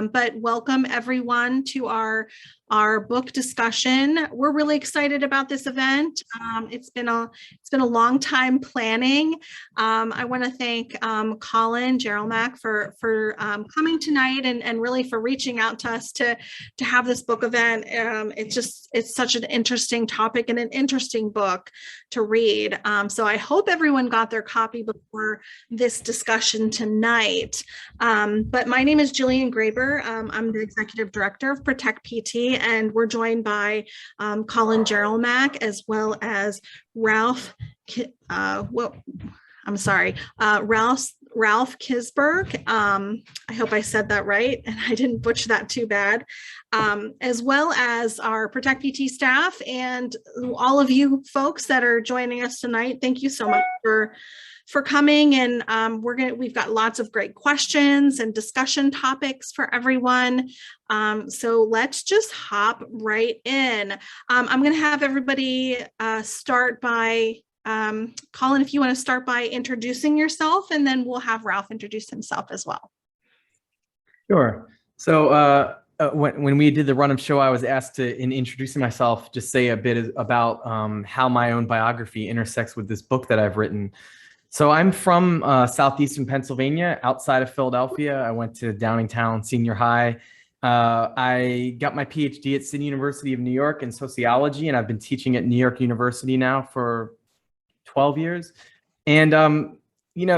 But welcome everyone to our book discussion. We're really excited about this event. It's been a long time planning. I want to thank Colin Jerolmack for coming tonight and really for reaching out to us to have this book event. It's such an interesting topic and an interesting book to read. So I hope everyone got their copy before this discussion tonight. But my name is Jillian Graber. I'm the Executive Director of Protect PT, and we're joined by Colin Jerolmack as well as Ralph Kisberg. I hope I said that right and I didn't butcher that too bad. As well as our Protect PT staff and all of you folks that are joining us tonight. Thank you so much for coming, and we've got lots of great questions and discussion topics for everyone. So let's just hop right in. I'm going to have everybody start by Colin, if you want to start by introducing yourself, and then we'll have Ralph introduce himself as well. Sure. So when we did the run-up show, I was asked to, in introducing myself, just say a bit about how my own biography intersects with this book that I've written. So I'm from southeastern Pennsylvania, outside of Philadelphia. I went to Downingtown Senior High. I got my PhD at City University of New York in sociology, and I've been teaching at New York University now for 12 years. And,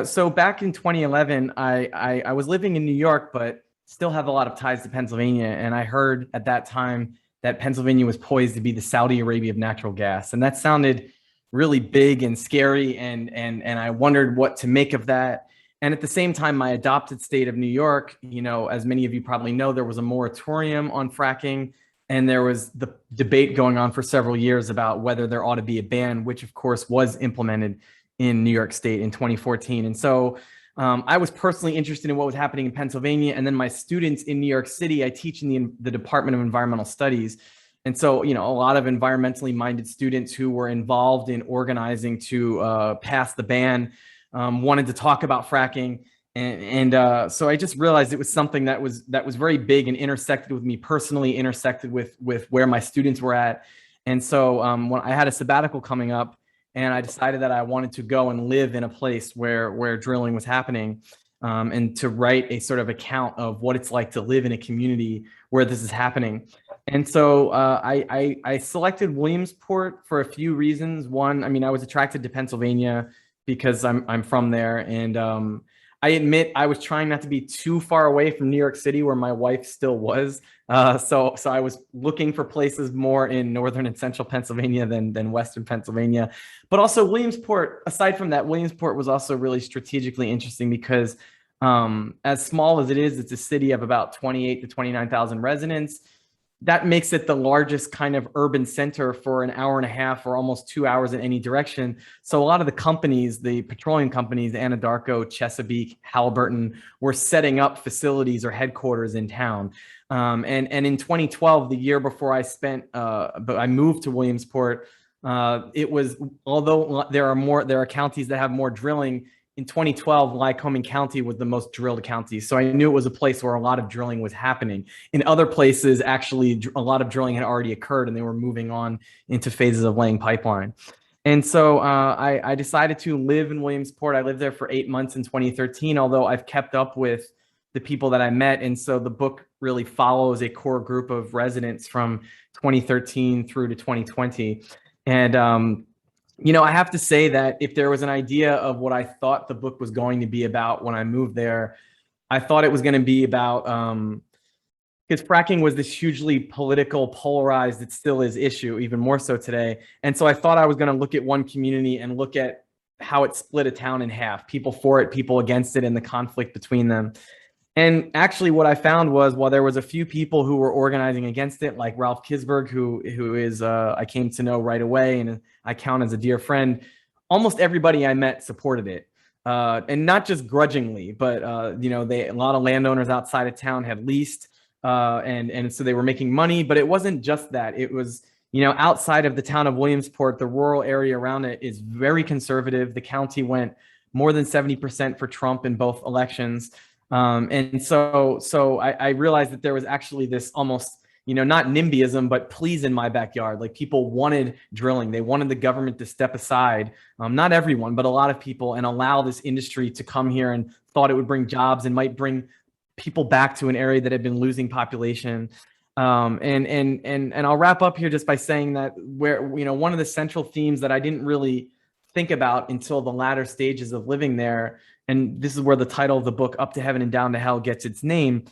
so back in 2011, I was living in New York, but still have a lot of ties to Pennsylvania. And I heard at that time that Pennsylvania was poised to be the Saudi Arabia of natural gas. And that sounded really big and scary, and I wondered what to make of that. And at the same time, my adopted state of New York, as many of you probably know, there was a moratorium on fracking, and there was the debate going on for several years about whether there ought to be a ban, which of course was implemented in New York State in 2014. And so I was personally interested in what was happening in Pennsylvania, and then my students in New York City, I teach in the Department of Environmental Studies. And so, a lot of environmentally minded students who were involved in organizing to pass the ban wanted to talk about fracking. And so I just realized it was something that was very big and intersected with me personally, intersected with where my students were at. And so when I had a sabbatical coming up, and I decided that I wanted to go and live in a place where drilling was happening, and to write a sort of account of what it's like to live in a community where this is happening. And so I selected Williamsport for a few reasons. One, I was attracted to Pennsylvania because I'm from there. And I admit I was trying not to be too far away from New York City, where my wife still was. So I was looking for places more in northern and central Pennsylvania than western Pennsylvania. But also Williamsport, aside from that, Williamsport was also really strategically interesting because as small as it is, it's a city of about 28 to 29,000 residents. That makes it the largest kind of urban center for an hour and a half or almost 2 hours in any direction. So a lot of the companies, the petroleum companies, Anadarko, Chesapeake, Halliburton, were setting up facilities or headquarters in town. And in 2012, the year before I moved to Williamsport, it was, although there are counties that have more drilling, in 2012, Lycoming County was the most drilled county. So I knew it was a place where a lot of drilling was happening. In other places, actually, a lot of drilling had already occurred and they were moving on into phases of laying pipeline. And so I decided to live in Williamsport. I lived there for 8 months in 2013, although I've kept up with the people that I met. And so the book really follows a core group of residents from 2013 through to 2020. And I have to say that if there was an idea of what I thought the book was going to be about when I moved there, I thought it was going to be about, because fracking was this hugely political, polarized, it still is issue, even more so today. And so I thought I was going to look at one community and look at how it split a town in half, people for it, people against it, and the conflict between them. And actually what I found was, while there was a few people who were organizing against it, like Ralph Kisberg, who is I came to know right away and I count as a dear friend, almost everybody I met supported it. And not just grudgingly, but a lot of landowners outside of town had leased, and so they were making money. But it wasn't just that. It was, outside of the town of Williamsport, the rural area around it is very conservative. The county went more than 70% for Trump in both elections. And so I realized that there was actually this almost, not NIMBYism, but please in my backyard. Like people wanted drilling. They wanted the government to step aside, not everyone, but a lot of people, and allow this industry to come here, and thought it would bring jobs and might bring people back to an area that had been losing population. And I'll wrap up here just by saying that one of the central themes that I didn't really think about until the latter stages of living there, and this is where the title of the book, Up to Heaven and Down to Hell, gets its name.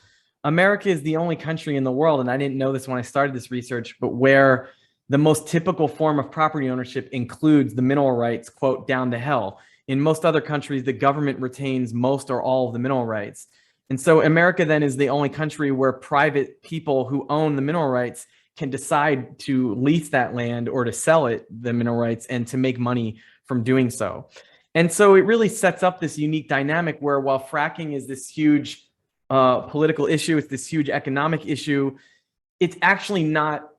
America is the only country in the world, and I didn't know this when I started this research, but where the most typical form of property ownership includes the mineral rights, quote, down to hell. In most other countries, the government retains most or all of the mineral rights. And so America then is the only country where private people who own the mineral rights can decide to lease that land or to sell it, the mineral rights, and to make money from doing so. And so it really sets up this unique dynamic where, while fracking is this huge political issue, it's this huge economic issue, it's actually not.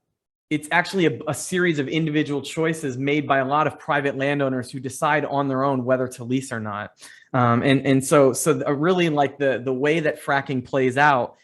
It's actually a series of individual choices made by a lot of private landowners who decide on their own whether to lease or not. So really, like the way that fracking plays out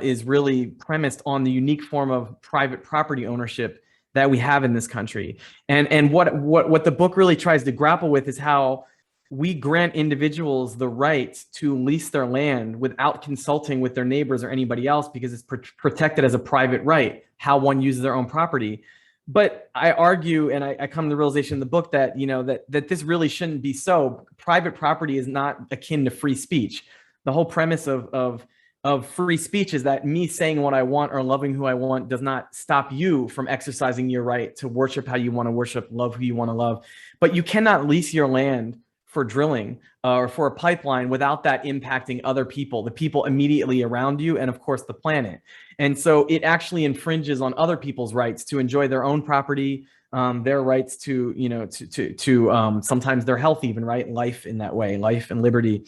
is really premised on the unique form of private property ownership that we have in this country. And what the book really tries to grapple with is how we grant individuals the right to lease their land without consulting with their neighbors or anybody else, because it's protected as a private right, how one uses their own property. But I argue, and I come to the realization in the book that, that this really shouldn't be so. Private property is not akin to free speech. The whole premise of free speech is that me saying what I want or loving who I want does not stop you from exercising your right to worship how you want to worship, love who you want to love. But you cannot lease your land for drilling or for a pipeline without that impacting other people, the people immediately around you, and of course the planet. And so it actually infringes on other people's rights to enjoy their own property, their rights to, sometimes their health, even, right? Life in that way, life and liberty.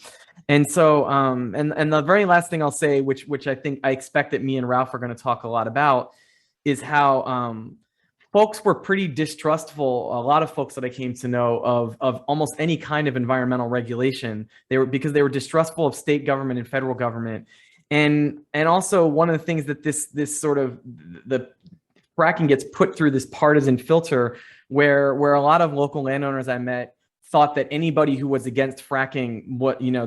And so, and the very last thing I'll say, which I think I expect that me and Ralph are going to talk a lot about, is how folks were pretty distrustful. A lot of folks that I came to know of almost any kind of environmental regulation. Because they were distrustful of state government and federal government. And also, one of the things that this sort of, the fracking gets put through this partisan filter, where a lot of local landowners I met thought that anybody who was against fracking,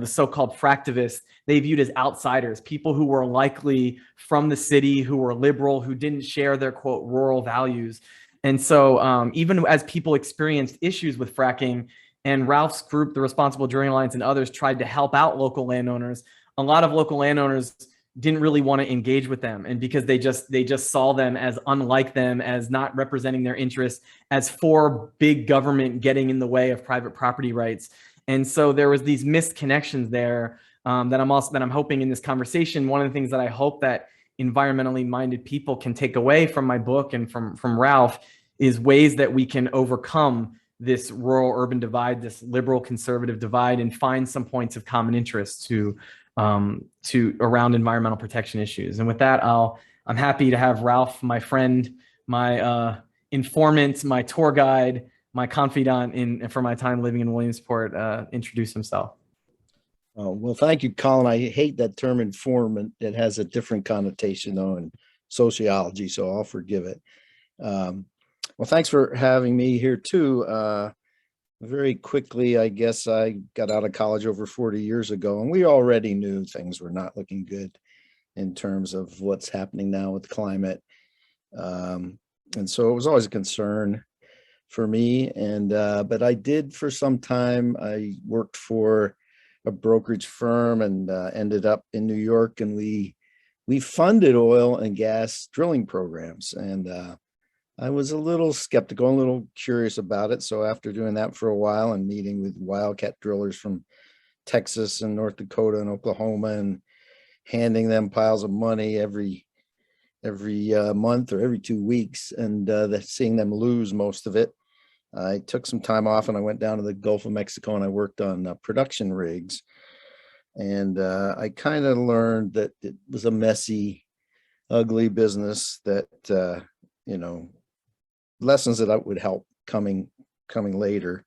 the so-called fractivists, they viewed as outsiders, people who were likely from the city, who were liberal, who didn't share their, quote, rural values. And so even as people experienced issues with fracking, and Ralph's group, the Responsible Drilling Alliance, and others tried to help out local landowners, a lot of local landowners didn't really want to engage with them, and because they just saw them as unlike them, as not representing their interests, as for big government getting in the way of private property rights. And so there was these missed connections there that I'm hoping in this conversation. One of the things that I hope that environmentally minded people can take away from my book and from Ralph is ways that we can overcome this rural urban divide, this liberal conservative divide, and find some points of common interest to around environmental protection issues. And with that, I'm happy to have Ralph, my friend, my informant, my tour guide, my confidant for my time living in Williamsport, introduce himself. Oh, well, thank you, Colin. I hate that term informant. It has a different connotation, though, in sociology, so I'll forgive it. Well, thanks for having me here, too. Very quickly, I guess I got out of college over 40 years ago, and we already knew things were not looking good in terms of what's happening now with climate. And so it was always a concern for me. But I did, for some time, I worked for a brokerage firm and ended up in New York, and we funded oil and gas drilling programs. And I was a little skeptical, a little curious about it. So after doing that for a while and meeting with wildcat drillers from Texas and North Dakota and Oklahoma, and handing them piles of money every month or every 2 weeks, and seeing them lose most of it, I took some time off and I went down to the Gulf of Mexico and I worked on production rigs. And I kind of learned that it was a messy, ugly business that, lessons that I would help coming later,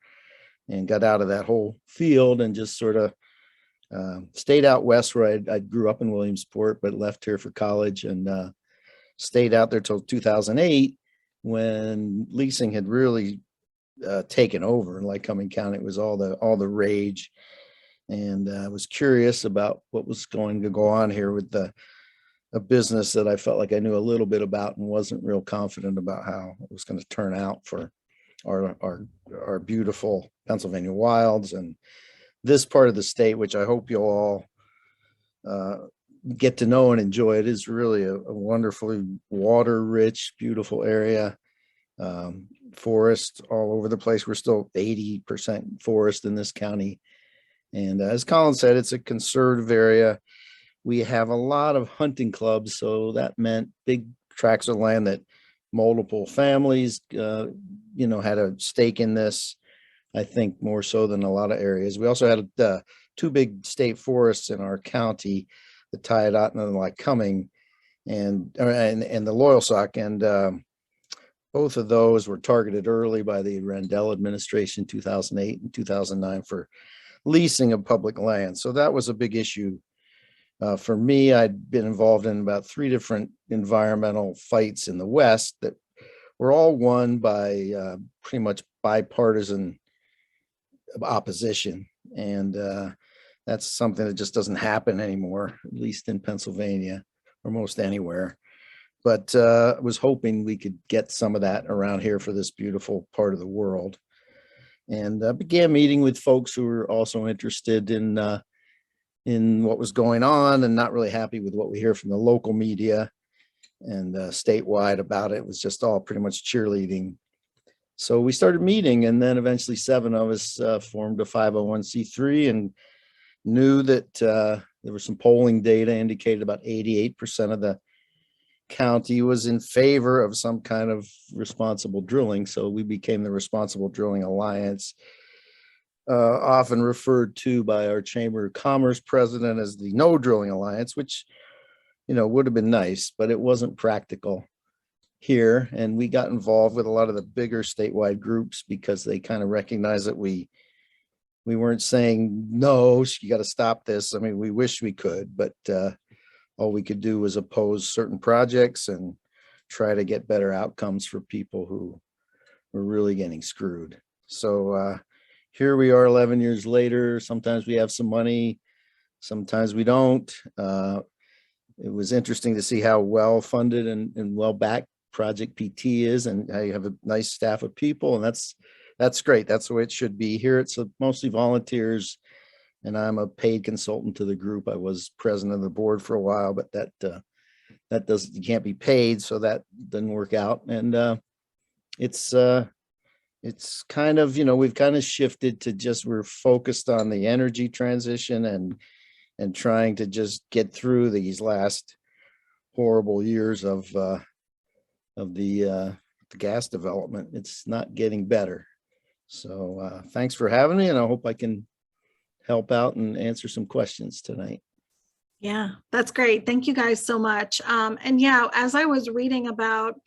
and got out of that whole field and just sort of Stayed out west where I grew up in Williamsport, but left here for college and stayed out there till 2008 when leasing had really taken over in Lycoming County. It was all the rage. And I was curious about what was going to go on here with a business that I felt like I knew a little bit about and wasn't real confident about how it was going to turn out for our beautiful Pennsylvania wilds and this part of the state, which I hope you'll all get to know and enjoy. It is really a wonderfully water-rich, beautiful area. Forest all over the place. We're still 80% forest in this county. And as Colin said, it's a conservative area. We have a lot of hunting clubs, so that meant big tracts of land that multiple families, had a stake in this. I think more so than a lot of areas. We also had two big state forests in our county, the Tyodotin and the Lycoming, and the Loyalsock, and both of those were targeted early by the Rendell administration, 2008 and 2009, for leasing of public land. So that was a big issue. For me, I'd been involved in about 3 different environmental fights in the West that were all won by pretty much bipartisan opposition. And that's something that just doesn't happen anymore, at least in Pennsylvania or most anywhere. But I was hoping we could get some of that around here for this beautiful part of the world. And began meeting with folks who were also interested in what was going on and not really happy with what we hear from the local media and statewide about it. It was just all pretty much cheerleading. So we started meeting, and then eventually 7 of us formed a 501c3 and knew that there was some polling data indicated about 88% of the county was in favor of some kind of responsible drilling. So we became the Responsible Drilling Alliance, often referred to by our Chamber of Commerce president as the No Drilling Alliance, which, would have been nice, but it wasn't practical here. And we got involved with a lot of the bigger statewide groups because they kind of recognized that we weren't saying, no, you got to stop this. I mean, we wish we could, but all we could do was oppose certain projects and try to get better outcomes for people who were really getting screwed. So here we are 11 years later. Sometimes we have some money, sometimes we don't. It was interesting to see how well funded and well backed Project PT is, and how you have a nice staff of people, and that's great. That's the way it should be. Here it's mostly volunteers, and I'm a paid consultant to the group. I was president of the board for a while, but you can't be paid, so that didn't work out. And it's kind of, we've kind of shifted to we're focused on the energy transition and trying to just get through these last horrible years of the gas development. It's not getting better. So thanks for having me, and I hope I can help out and answer some questions tonight. Yeah, that's great. Thank you guys so much. And yeah, as I was reading about,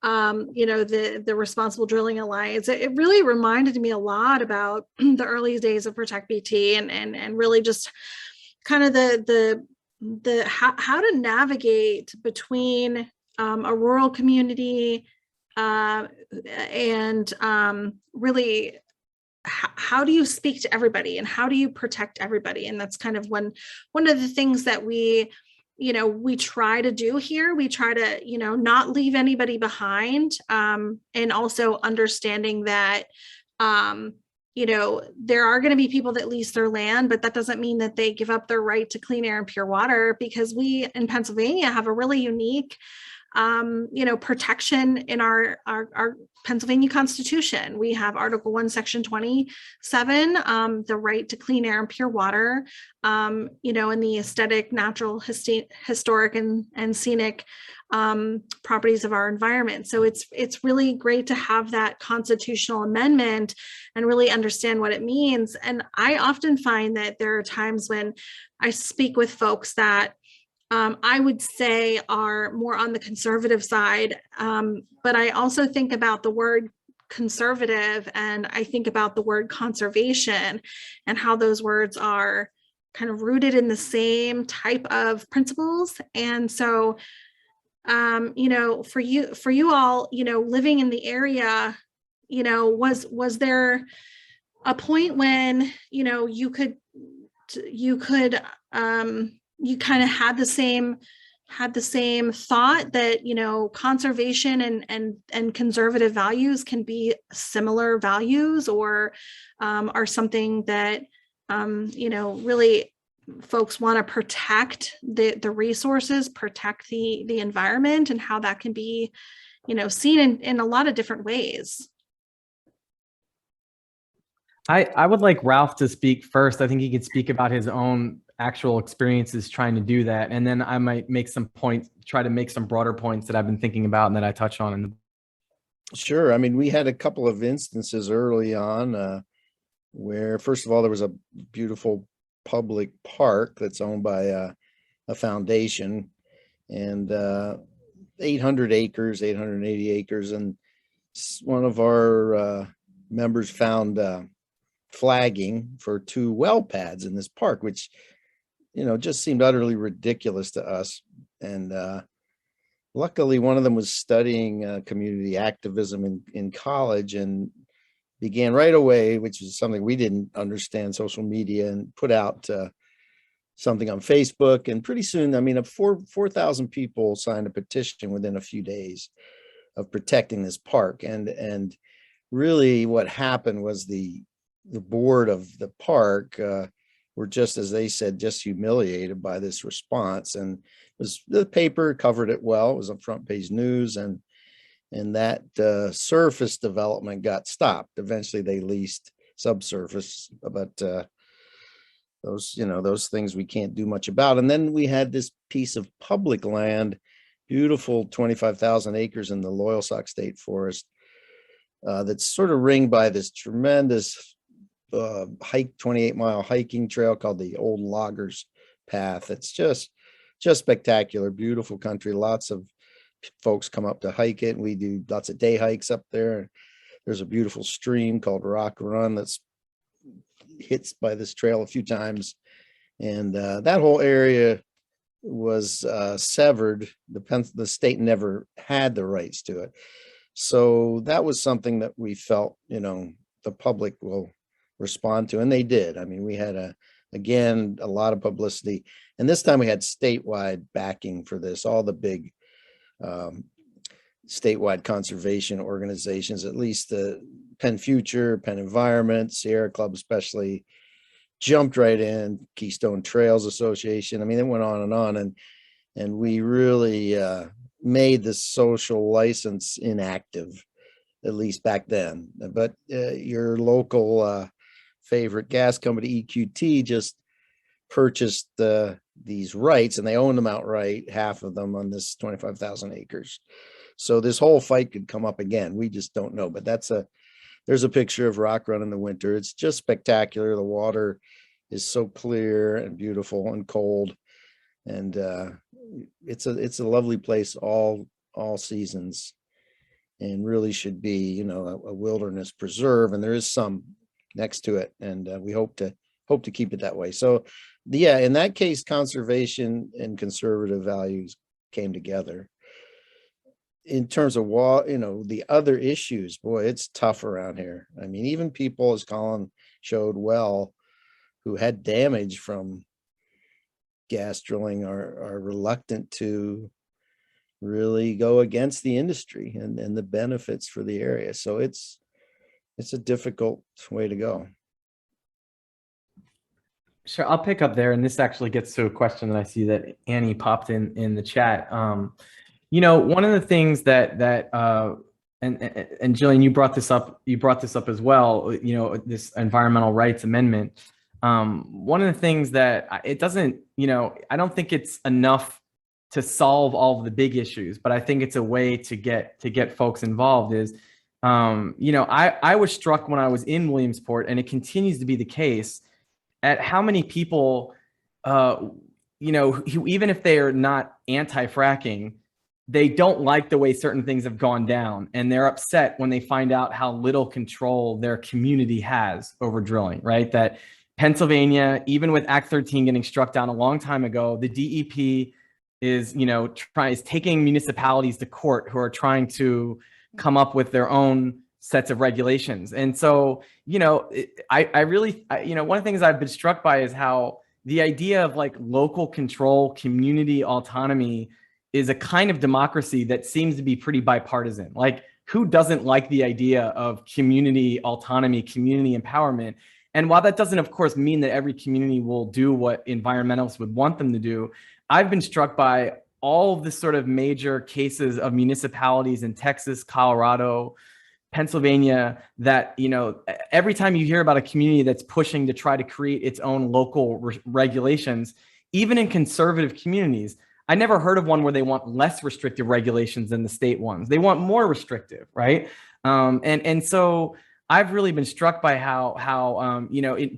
the Responsible Drilling Alliance, it really reminded me a lot about the early days of Protect BT and really just kind of the how to navigate between a rural community and really how do you speak to everybody and how do you protect everybody? And that's kind of one of the things that we try to do here. We try to, not leave anybody behind, and also understanding that, there are going to be people that lease their land, but that doesn't mean that they give up their right to clean air and pure water, because we in Pennsylvania have a really unique protection in our Pennsylvania Constitution. We have Article 1, Section 27, the right to clean air and pure water, and the aesthetic, natural, historic, and scenic properties of our environment. So it's really great to have that constitutional amendment and really understand what it means. And I often find that there are times when I speak with folks that I would say are more on the conservative side. But I also think about the word conservative, and I think about the word conservation and how those words are kind of rooted in the same type of principles. And so, for you all, living in the area, was there a point when, you kind of had the same thought that, conservation and conservative values can be similar values, or are something that, really folks want to protect the resources, protect the environment, and how that can be, seen in a lot of different ways. I would like Ralph to speak first. I think he could speak about his own actual experiences trying to do that. And then I might make some points, try to make some broader points that I've been thinking about and that I touch on in the. Sure. I mean, we had a couple of instances early on where, first of all, there was a beautiful public park that's owned by a foundation, and 800 acres, 880 acres. And one of our members found flagging for 2 well pads in this park, which, just seemed utterly ridiculous to us. And luckily, one of them was studying community activism in college, and began right away, which is something we didn't understand, social media, and put out something on Facebook. And pretty soon, I mean, 4,000 people signed a petition within a few days of protecting this park. And really what happened was the board of the park were, just as they said, just humiliated by this response. And the paper covered it well. It was on front page news, and that surface development got stopped. Eventually they leased subsurface, but those things we can't do much about. And then we had this piece of public land, beautiful 25,000 acres in the Loyalsock State Forest, that's sort of ringed by this tremendous 28-mile hiking trail called the Old Loggers Path. It's just spectacular, beautiful country. Lots of folks come up to hike it. We do lots of day hikes up there. There's a beautiful stream called Rock Run that's hits by this trail a few times. And that whole area was severed. The state never had the rights to it. So that was something that we felt, the public will respond to. And they did. I mean, we had again, a lot of publicity. And this time we had statewide backing for this. All the big statewide conservation organizations, at least the Penn Future, Penn Environment, Sierra Club especially, jumped right in. Keystone Trails Association. I mean, it went on, and we really made the social license inactive, at least back then. But your local favorite gas company, EQT, just purchased these rights, and they own them outright, half of them on this 25,000 acres. So this whole fight could come up again. We just don't know. But there's a picture of Rock Run in the winter. It's just spectacular. The water is so clear and beautiful and cold, and it's a lovely place all seasons, and really should be a wilderness preserve. And there is some next to it, and we hope to keep it that way. So yeah, in that case, conservation and conservative values came together. In terms of the other issues, boy, it's tough around here. I mean, even people, as Colin showed well, who had damage from gas drilling are reluctant to really go against the industry and the benefits for the area. So it's a difficult way to go. Sure, I'll pick up there, and this actually gets to a question that I see that Annie popped in the chat. One of the things that and Jillian, you brought this up as well. This environmental rights amendment. One of the things that it doesn't, I don't think it's enough to solve all of the big issues, but I think it's a way to get folks involved. Is I was struck when I was in Williamsport, and it continues to be the case, at how many people, who, even if they are not anti-fracking, they don't like the way certain things have gone down, and they're upset when they find out how little control their community has over drilling, right? That Pennsylvania, even with Act 13 getting struck down a long time ago, the DEP is, is taking municipalities to court who are trying to come up with their own sets of regulations. And so, I really, one of the things I've been struck by is how the idea of like local control, community autonomy is a kind of democracy that seems to be pretty bipartisan. Like, who doesn't like the idea of community autonomy, community empowerment? And while that doesn't, of course, mean that every community will do what environmentalists would want them to do, I've been struck by all of the sort of major cases of municipalities in Texas, Colorado, Pennsylvania, that, every time you hear about a community that's pushing to try to create its own local regulations, even in conservative communities, I never heard of one where they want less restrictive regulations than the state ones. They want more restrictive, right? And so I've really been struck by how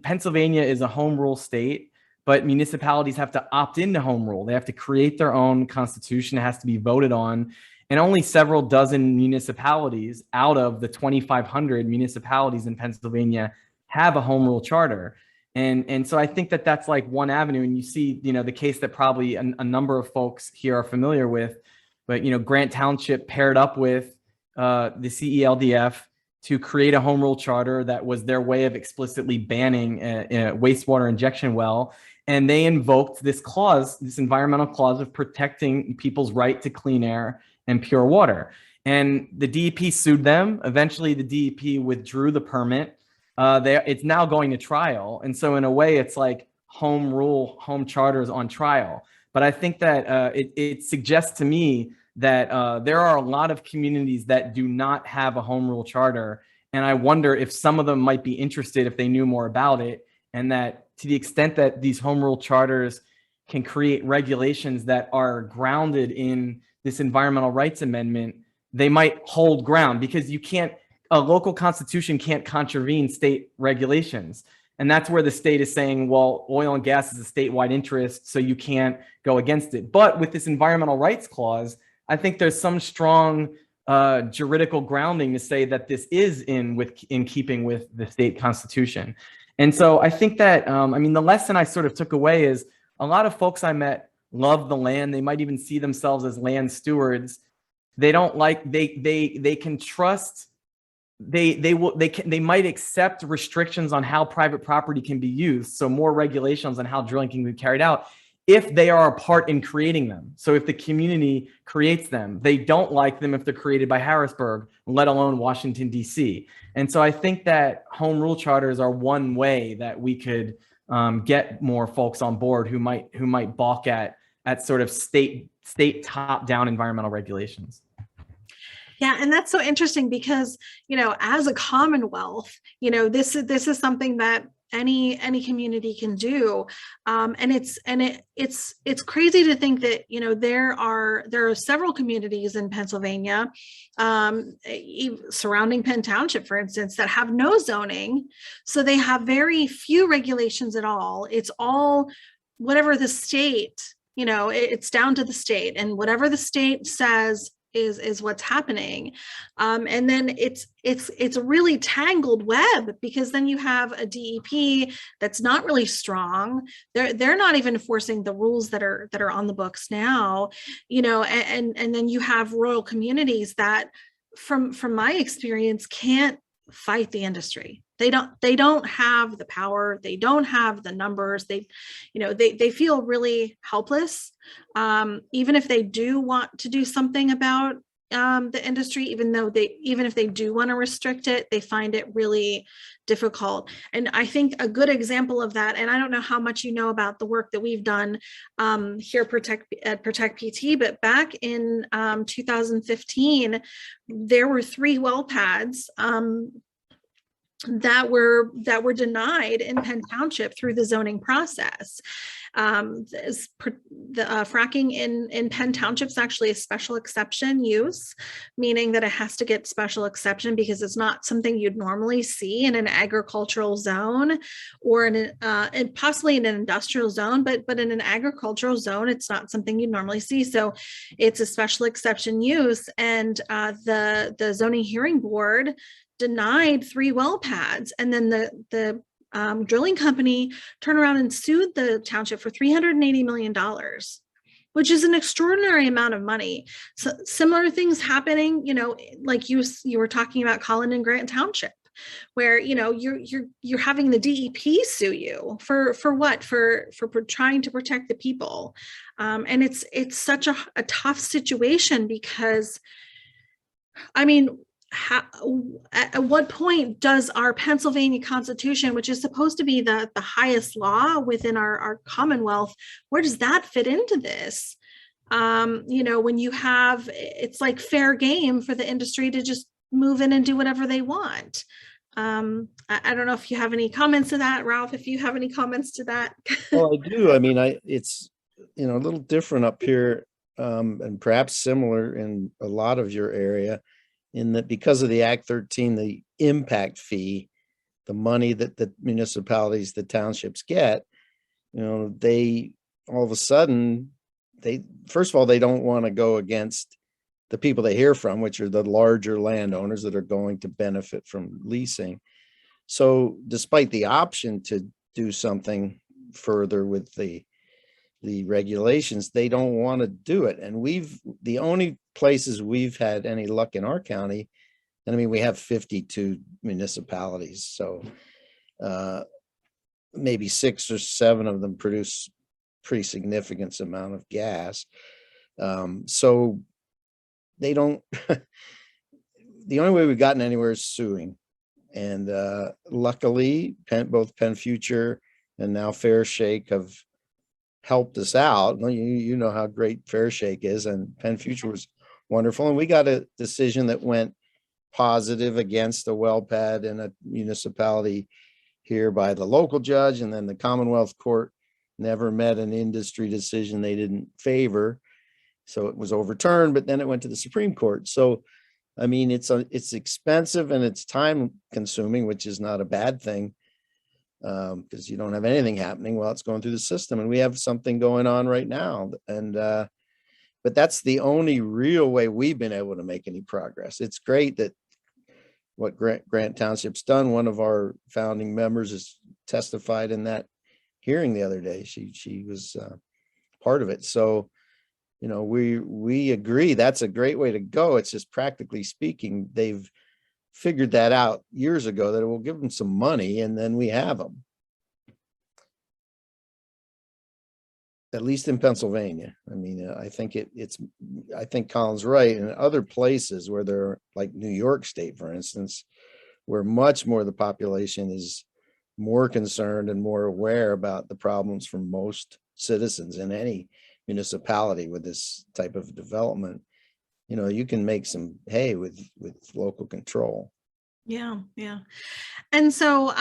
Pennsylvania is a home rule state, but municipalities have to opt into home rule. They have to create their own constitution. It has to be voted on. And only several dozen municipalities out of the 2,500 municipalities in Pennsylvania have a home rule charter. And so I think that that's like one avenue. And you see, the case that probably a number of folks here are familiar with, but, Grant Township paired up with the CELDF to create a home rule charter that was their way of explicitly banning a wastewater injection well. And they invoked this clause, this environmental clause of protecting people's right to clean air and pure water. And the DEP sued them. Eventually, the DEP withdrew the permit. It's now going to trial. And so in a way, it's like home rule, home charters on trial. But I think that it suggests to me that there are a lot of communities that do not have a home rule charter. And I wonder if some of them might be interested if they knew more about it. And that to the extent that these home rule charters can create regulations that are grounded in this environmental rights amendment, they might hold ground, because a local constitution can't contravene state regulations. And that's where the state is saying, well, oil and gas is a statewide interest, so you can't go against it. But with this environmental rights clause, I think there's some strong juridical grounding to say that this is in keeping with the state constitution. And so I think that, the lesson I sort of took away is a lot of folks I met love the land. They might even see themselves as land stewards. They don't like, they can trust, they might accept restrictions on how private property can be used. So more regulations on how drilling can be carried out if they are a part in creating them. So if the community creates them, they don't like them if they're created by Harrisburg, let alone Washington, D.C. And so I think that home rule charters are one way that we could get more folks on board who might balk at sort of state top-down environmental regulations. Yeah, and that's so interesting because, as a Commonwealth, this is something that any community can do, and it's crazy to think that there are several communities in Pennsylvania, surrounding Penn Township, for instance, that have no zoning, so they have very few regulations at all. It's all whatever the state, it's down to the state, and whatever the state says is what's happening. And then it's a really tangled web, because then you have a DEP that's not really strong. They're not even enforcing the rules that are on the books now, and then you have rural communities that from my experience can't fight the industry. They don't have the power. They don't have the numbers. They feel really helpless. Even if they do want to do something about the industry, even if they do want to restrict it, they find it really difficult. And I think a good example of that, and I don't know how much you know about the work that we've done here at Protect PT, but back in 2015, there were 3 well pads that were denied in Penn Township through the zoning process. Fracking in Penn Township is actually a special exception use, meaning that it has to get special exception because it's not something you'd normally see in an agricultural zone or and possibly in an industrial zone, but in an agricultural zone, it's not something you'd normally see. So it's a special exception use, and the zoning hearing board denied 3 well pads, and then the drilling company turned around and sued the township for $380 million, which is an extraordinary amount of money. So similar things happening, like you were talking about Colin and Grant Township, where you're having the DEP sue you for what? For trying to protect the people, and it's such a tough situation because, I mean, at what point does our Pennsylvania Constitution, which is supposed to be the highest law within our Commonwealth, where does that fit into this? When you have, it's like fair game for the industry to just move in and do whatever they want. I don't know if you have any comments to that, Ralph, if you have any comments to that. Well, I do. I mean, it's, a little different up here, and perhaps similar in a lot of your area, in that because of the Act 13, the impact fee, the money that the municipalities, the townships get, they all of a sudden, first of all, they don't want to go against the people they hear from, which are the larger landowners that are going to benefit from leasing. So despite the option to do something further with the regulations, they don't want to do it. And the only places we've had any luck in our county, and I mean, we have 52 municipalities, so maybe 6 or 7 of them produce pretty significant amount of gas. So they don't, the only way we've gotten anywhere is suing. And luckily, both Penn Future and now Fair Shake have helped us out. You know how great Fair Shake is, and Penn Future was wonderful. And we got a decision that went positive against a well pad in a municipality here by the local judge, and then the Commonwealth Court never met an industry decision they didn't favor. So it was overturned, but then it went to the Supreme Court. So, I mean, it's expensive and it's time consuming, which is not a bad thing, because you don't have anything happening while it's going through the system. And we have something going on right now. And, but that's the only real way we've been able to make any progress. It's great that what Grant Township's done. One of our founding members has testified in that hearing the other day. She was part of it. So, we agree that's a great way to go. It's just practically speaking, they've figured that out years ago, that it will give them some money and then we have them. At least in Pennsylvania. I mean, I think I think Colin's right. In other places where they're like New York State, for instance, where much more of the population is more concerned and more aware about the problems for most citizens in any municipality with this type of development, you can make some hay with local control. Yeah. And so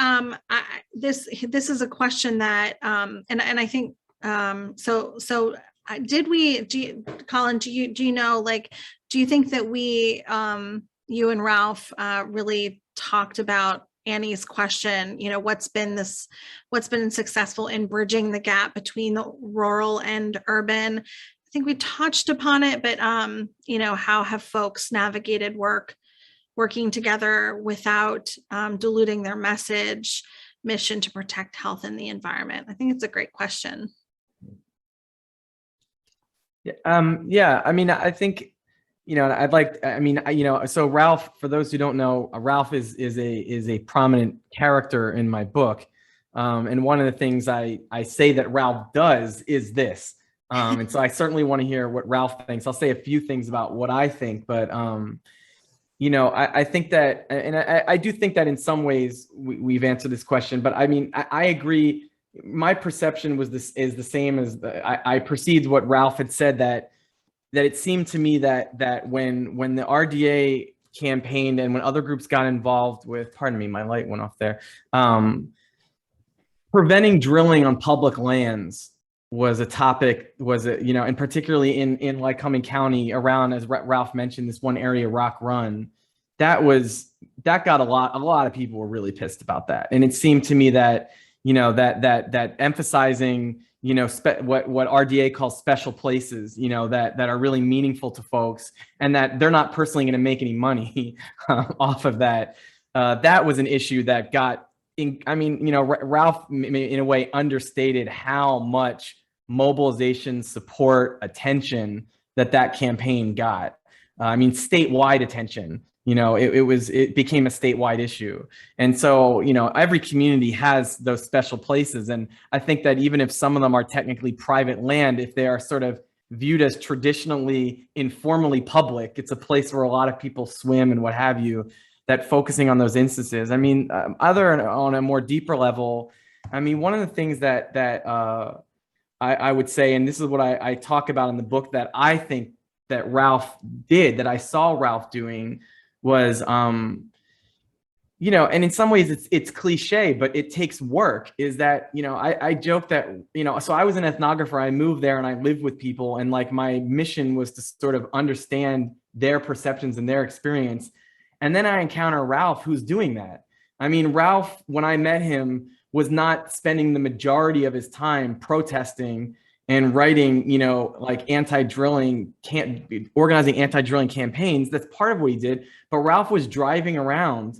this is a question that and I think Colin, do you know, like, do you think that we you and Ralph really talked about Annie's question, what's been successful in bridging the gap between the rural and urban? I think we touched upon it, but how have folks navigated working together without diluting their mission to protect health and the environment? I think it's a great question. Yeah. I mean, I think, so Ralph, for those who don't know, Ralph is a prominent character in my book. And one of the things I say that Ralph does is this. And so I certainly want to hear what Ralph thinks. I'll say a few things about what I think, but, I think that, and I do think that in some ways we've answered this question, but I mean, I agree. My perception is the same as I perceived what Ralph had said, that it seemed to me that when the RDA campaigned and when other groups got involved with, pardon me, my light went off there, preventing drilling on public lands was a topic, and particularly in Lycoming County around, as Ralph mentioned, this one area, Rock Run, that got a lot of people were really pissed about that. And it seemed to me that, that emphasizing, what RDA calls special places, that are really meaningful to folks, and that they're not personally going to make any money off of that. That was an issue that got I mean, Ralph in a way understated how much mobilization, support, attention that campaign got. I mean, statewide attention. It became a statewide issue. And so, every community has those special places. And I think that even if some of them are technically private land, if they are sort of viewed as traditionally, informally public, it's a place where a lot of people swim and what have you, that focusing on those instances. I mean, other on a more deeper level, I mean, one of the things that I would say, and this is what I talk about in the book that I think that Ralph did, that I saw Ralph doing, was, and in some ways it's cliche, but it takes work, is that, I joke that, so I was an ethnographer, I moved there and I lived with people, and like my mission was to sort of understand their perceptions and their experience. And then I encounter Ralph, who's doing that. I mean, Ralph, when I met him, was not spending the majority of his time protesting and writing, like organizing anti-drilling campaigns. That's part of what he did. But Ralph was driving around.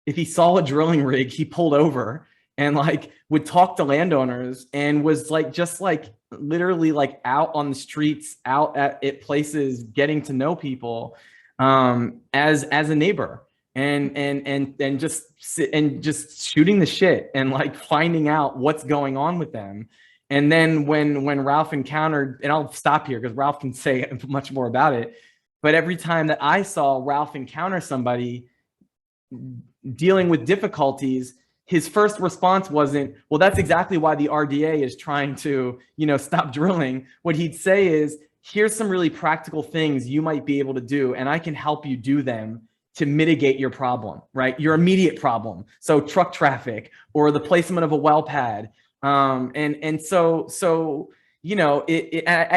If he saw a drilling rig, he pulled over and like would talk to landowners, and was like, just like literally like out on the streets, out at places, getting to know people as a neighbor, and just shooting the shit and like finding out what's going on with them. And then when Ralph encountered, and I'll stop here because Ralph can say much more about it, but every time that I saw Ralph encounter somebody dealing with difficulties, his first response wasn't, well, that's exactly why the RDA is trying to, stop drilling. What he'd say is, here's some really practical things you might be able to do, and I can help you do them to mitigate your problem, right? Your immediate problem. So truck traffic or the placement of a well pad. I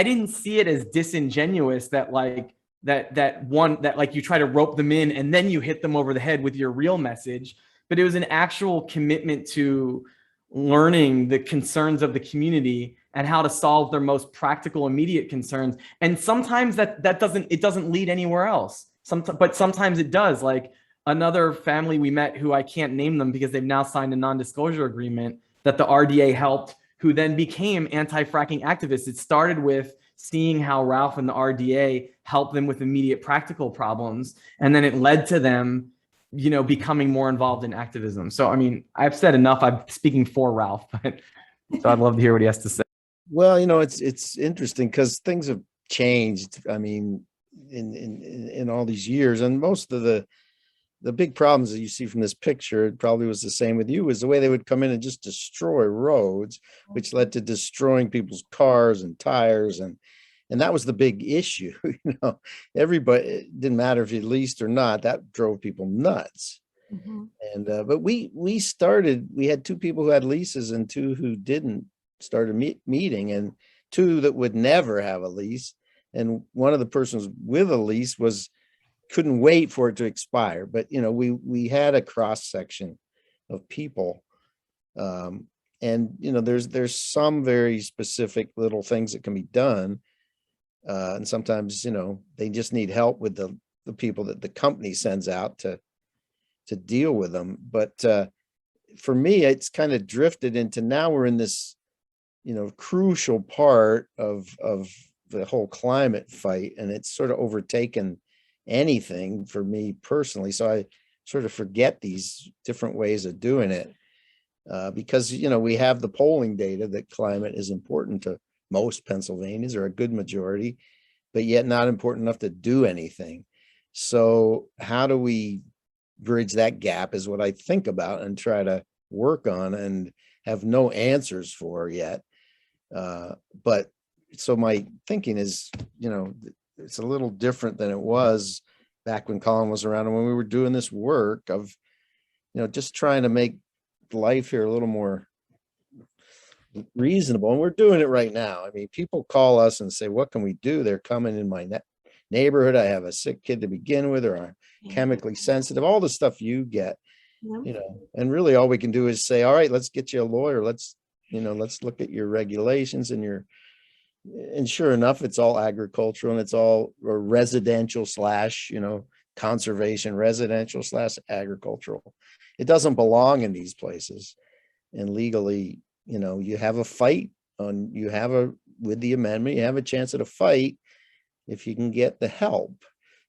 didn't see it as disingenuous that like that you try to rope them in and then you hit them over the head with your real message, but it was an actual commitment to learning the concerns of the community and how to solve their most practical, immediate concerns. And sometimes that doesn't lead anywhere else. But sometimes it does. Like another family we met, who I can't name them because they've now signed a non-disclosure agreement that the RDA helped, who then became anti-fracking activists. It started with seeing how Ralph and the RDA helped them with immediate practical problems, and then it led to them, becoming more involved in activism. So, I mean, I've said enough. I'm speaking for Ralph, but so I'd love to hear what he has to say. Well, it's interesting because things have changed. I mean, in all these years, and most of the big problems that you see from this picture, it probably was the same with you, is the way they would come in and just destroy roads, which led to destroying people's cars and tires, and that was the big issue. Everybody, it didn't matter if you leased or not, that drove people nuts. Mm-hmm. And but we had two people who had leases and two who didn't start a meeting, and two that would never have a lease. And one of the persons with a lease couldn't wait for it to expire. But, we had a cross section of people. And, there's some very specific little things that can be done. And sometimes, they just need help with the people that the company sends out to deal with them. But for me, it's kind of drifted into, now we're in this, crucial part of the whole climate fight, and it's sort of overtaken anything for me personally. So I sort of forget these different ways of doing it because, we have the polling data that climate is important to most Pennsylvanians, or a good majority, but yet not important enough to do anything. So how do we bridge that gap is what I think about and try to work on, and have no answers for yet. But so my thinking is, it's a little different than it was back when Colin was around and when we were doing this work of, just trying to make life here a little more reasonable. And we're doing it right now. I mean, people call us and say, what can we do? They're coming in my neighborhood. I have a sick kid to begin with, or I'm chemically sensitive, all the stuff you get, and really all we can do is say, all right, let's get you a lawyer. Let's look at your regulations and sure enough, it's all agricultural, and it's all residential / conservation, residential / agricultural. it doesn't belong in these places. And legally, you have a fight with the amendment, you have a chance at a fight if you can get the help.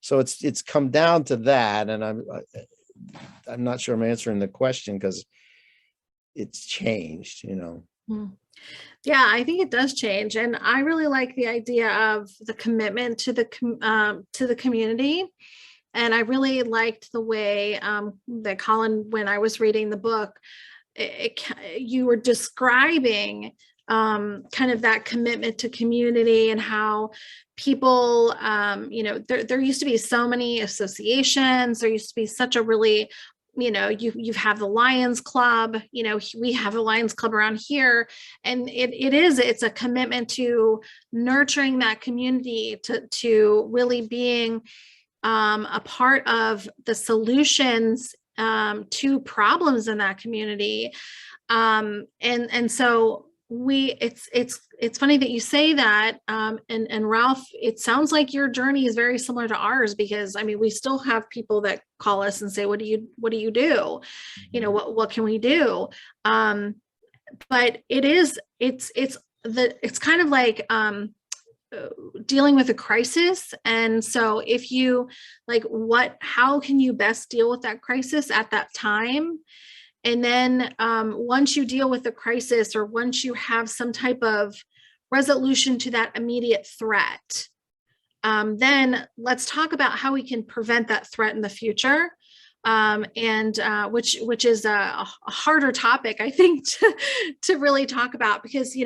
So it's come down to that. And I'm not sure I'm answering the question because it's changed, Yeah, I think it does change. And I really like the idea of the commitment to the community. And I really liked the way that Colin, when I was reading the book, you were describing kind of that commitment to community and how people, there used to be so many associations. There used to be such a really, you have the Lions Club, we have a Lions Club around here. And it's a commitment to nurturing that community, to really being a part of the solutions to problems in that community. And so it's funny that you say that. And Ralph, it sounds like your journey is very similar to ours, because we still have people that call us and say, what do you do? What can we do? But it's kind of like, dealing with a crisis. And so if you how can you best deal with that crisis at that time? And then once you deal with the crisis, or once you have some type of resolution to that immediate threat, then let's talk about how we can prevent that threat in the future. Which is a harder topic, I think, to really talk about, because,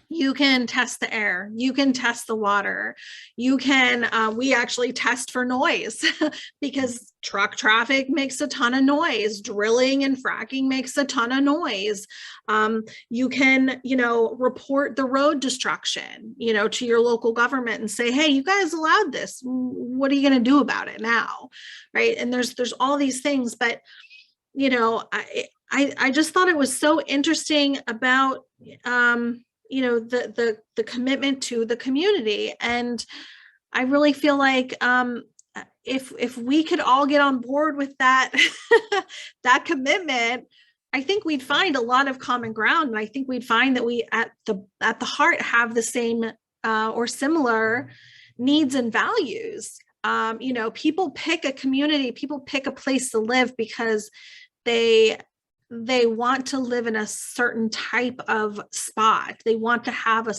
you can test the air, you can test the water, you can, we actually test for noise because truck traffic makes a ton of noise, drilling and fracking makes a ton of noise. You can, report the road destruction, to your local government and say, hey, you guys allowed this. What are you going to do about it now? Right. And there's all these things, but, I just thought it was so interesting about, the commitment to the community. And I really feel like if we could all get on board with that, that commitment, I think we'd find a lot of common ground. And I think we'd find that we at the heart have the same or similar needs and values. People pick a community, people pick a place to live because they want to live in a certain type of spot. They want to have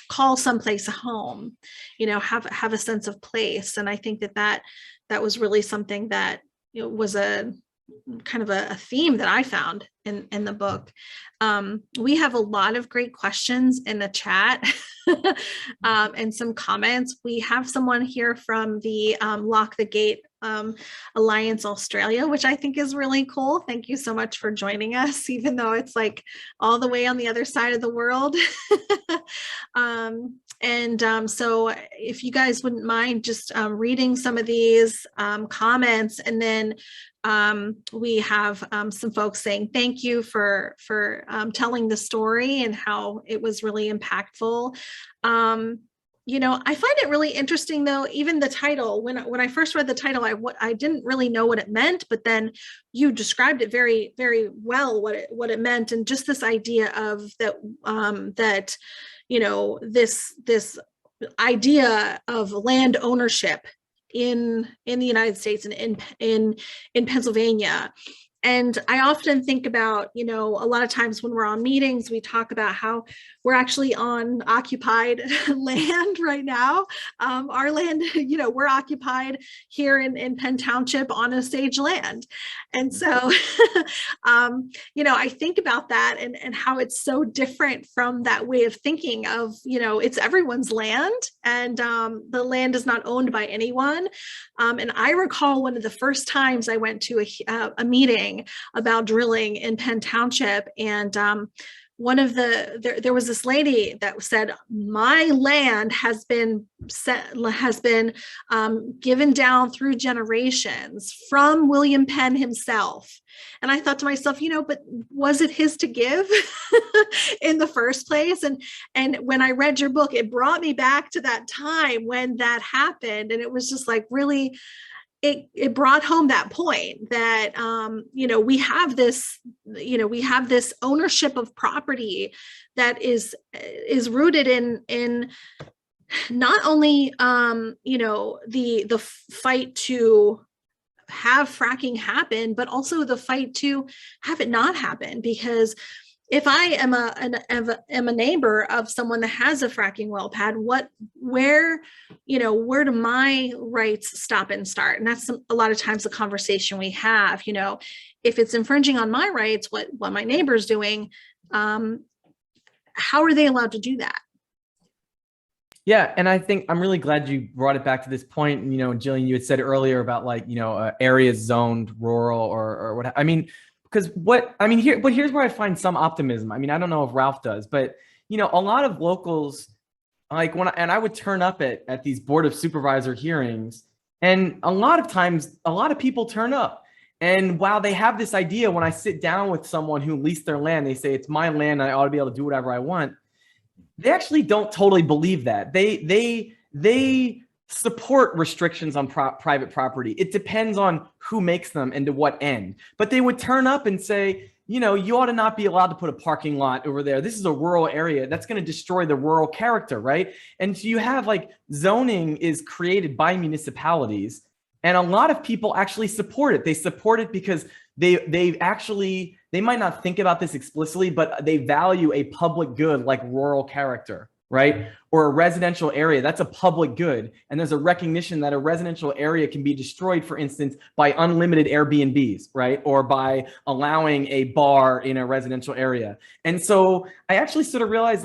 call someplace a home, have a sense of place. And I think that was really something that was a kind of a theme that I found in the book. We have a lot of great questions in the chat and some comments. We have someone here from the Lock the Gate Alliance Australia, which I think is really cool. Thank you so much for joining us, even though it's like all the way on the other side of the world. So if you guys wouldn't mind just reading some of these comments, and then we have some folks saying thank you for telling the story and how it was really impactful. I find it really interesting, though, even the title. When I first read the title, I didn't really know what it meant, but then you described it very, very well what it meant, and just this idea of that this idea of land ownership in the United States and in Pennsylvania. And I often think about, a lot of times when we're on meetings, we talk about how we're actually on occupied land right now. Our land, we're occupied here in Penn Township on Osage land. And so, I think about that and how it's so different from that way of thinking of, it's everyone's land, and the land is not owned by anyone. And I recall one of the first times I went to a meeting about drilling in Penn Township, and there was this lady that said, my land has been given down through generations from William Penn himself. And I thought to myself, but was it his to give in the first place? And when I read your book, it brought me back to that time when that happened. And it was just like really it brought home that point that, we have this ownership of property that is rooted in not only, the fight to have fracking happen, but also the fight to have it not happen. Because if I am a neighbor of someone that has a fracking well pad, where do my rights stop and start? And that's a lot of times the conversation we have. If it's infringing on my rights, what my neighbor's doing, how are they allowed to do that? Yeah, and I think I'm really glad you brought it back to this point. Jillian, you had said earlier about areas zoned rural or what. I mean, because here's where I find some optimism. I mean, I don't know if Ralph does, but a lot of locals, and I would turn up at these board of supervisor hearings, and a lot of times, a lot of people turn up. And while they have this idea, when I sit down with someone who leased their land, they say it's my land, and I ought to be able to do whatever I want. They actually don't totally believe that. They support restrictions on private property. It depends on who makes them and to what end. But they would turn up and say, you ought to not be allowed to put a parking lot over there. This is a rural area. That's going to destroy the rural character, right? And so you have zoning is created by municipalities, and a lot of people actually support it. They support it because they might not think about this explicitly, but they value a public good like rural character, right? Or a residential area, that's a public good. And there's a recognition that a residential area can be destroyed, for instance, by unlimited Airbnbs, right? Or by allowing a bar in a residential area. And so I actually sort of realized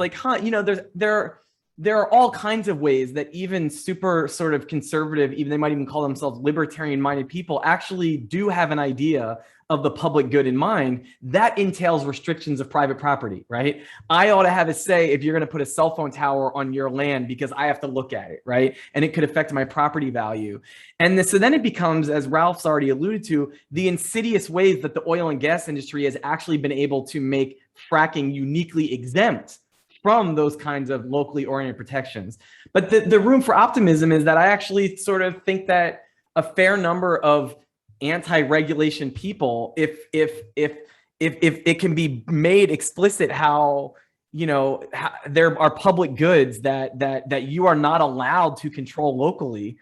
there are all kinds of ways that even super sort of conservative, even they might even call themselves libertarian minded people, actually do have an idea of the public good in mind. That entails restrictions of private property, right? I ought to have a say if you're going to put a cell phone tower on your land because I have to look at it, right? And it could affect my property value. And so then it becomes, as Ralph's already alluded to, the insidious ways that the oil and gas industry has actually been able to make fracking uniquely exempt from those kinds of locally oriented protections. But the room for optimism is that I actually sort of think that a fair number of anti-regulation people, if it can be made explicit how there are public goods that you are not allowed to control locally,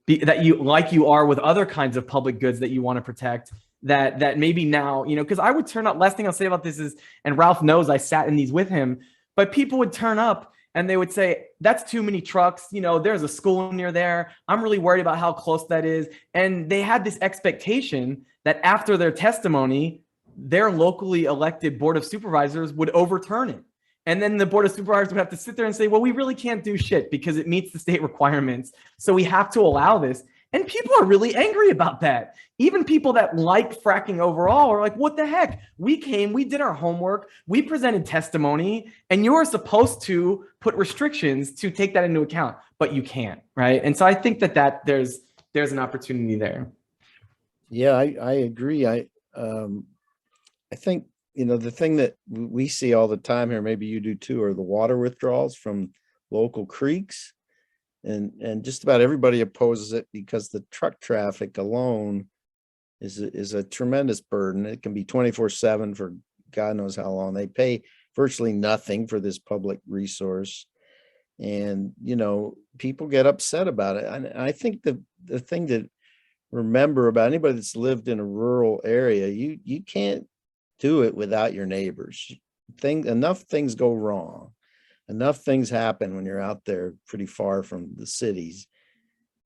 that you are with other kinds of public goods that you want to protect, that maybe now, because I would turn up. Last thing I'll say about this is, and Ralph knows I sat in these with him, but people would turn up and they would say, that's too many trucks. There's a school near there. I'm really worried about how close that is. And they had this expectation that after their testimony, their locally elected board of supervisors would overturn it. And then the board of supervisors would have to sit there and say, well, we really can't do shit because it meets the state requirements. So we have to allow this. And people are really angry about that. Even people that like fracking overall are like, what the heck? We came, we did our homework, we presented testimony, and you're supposed to put restrictions to take that into account, but you can't, right? And so I think that there's an opportunity there. Yeah, I agree. I think, the thing that we see all the time here, maybe you do too, are the water withdrawals from local creeks. And just about everybody opposes it because the truck traffic alone is a tremendous burden. It can be 24/7 for God knows how long. They pay virtually nothing for this public resource. And, people get upset about it. And I think the thing to remember about anybody that's lived in a rural area, you can't do it without your neighbors. Enough things go wrong. Enough things happen when you're out there pretty far from the cities,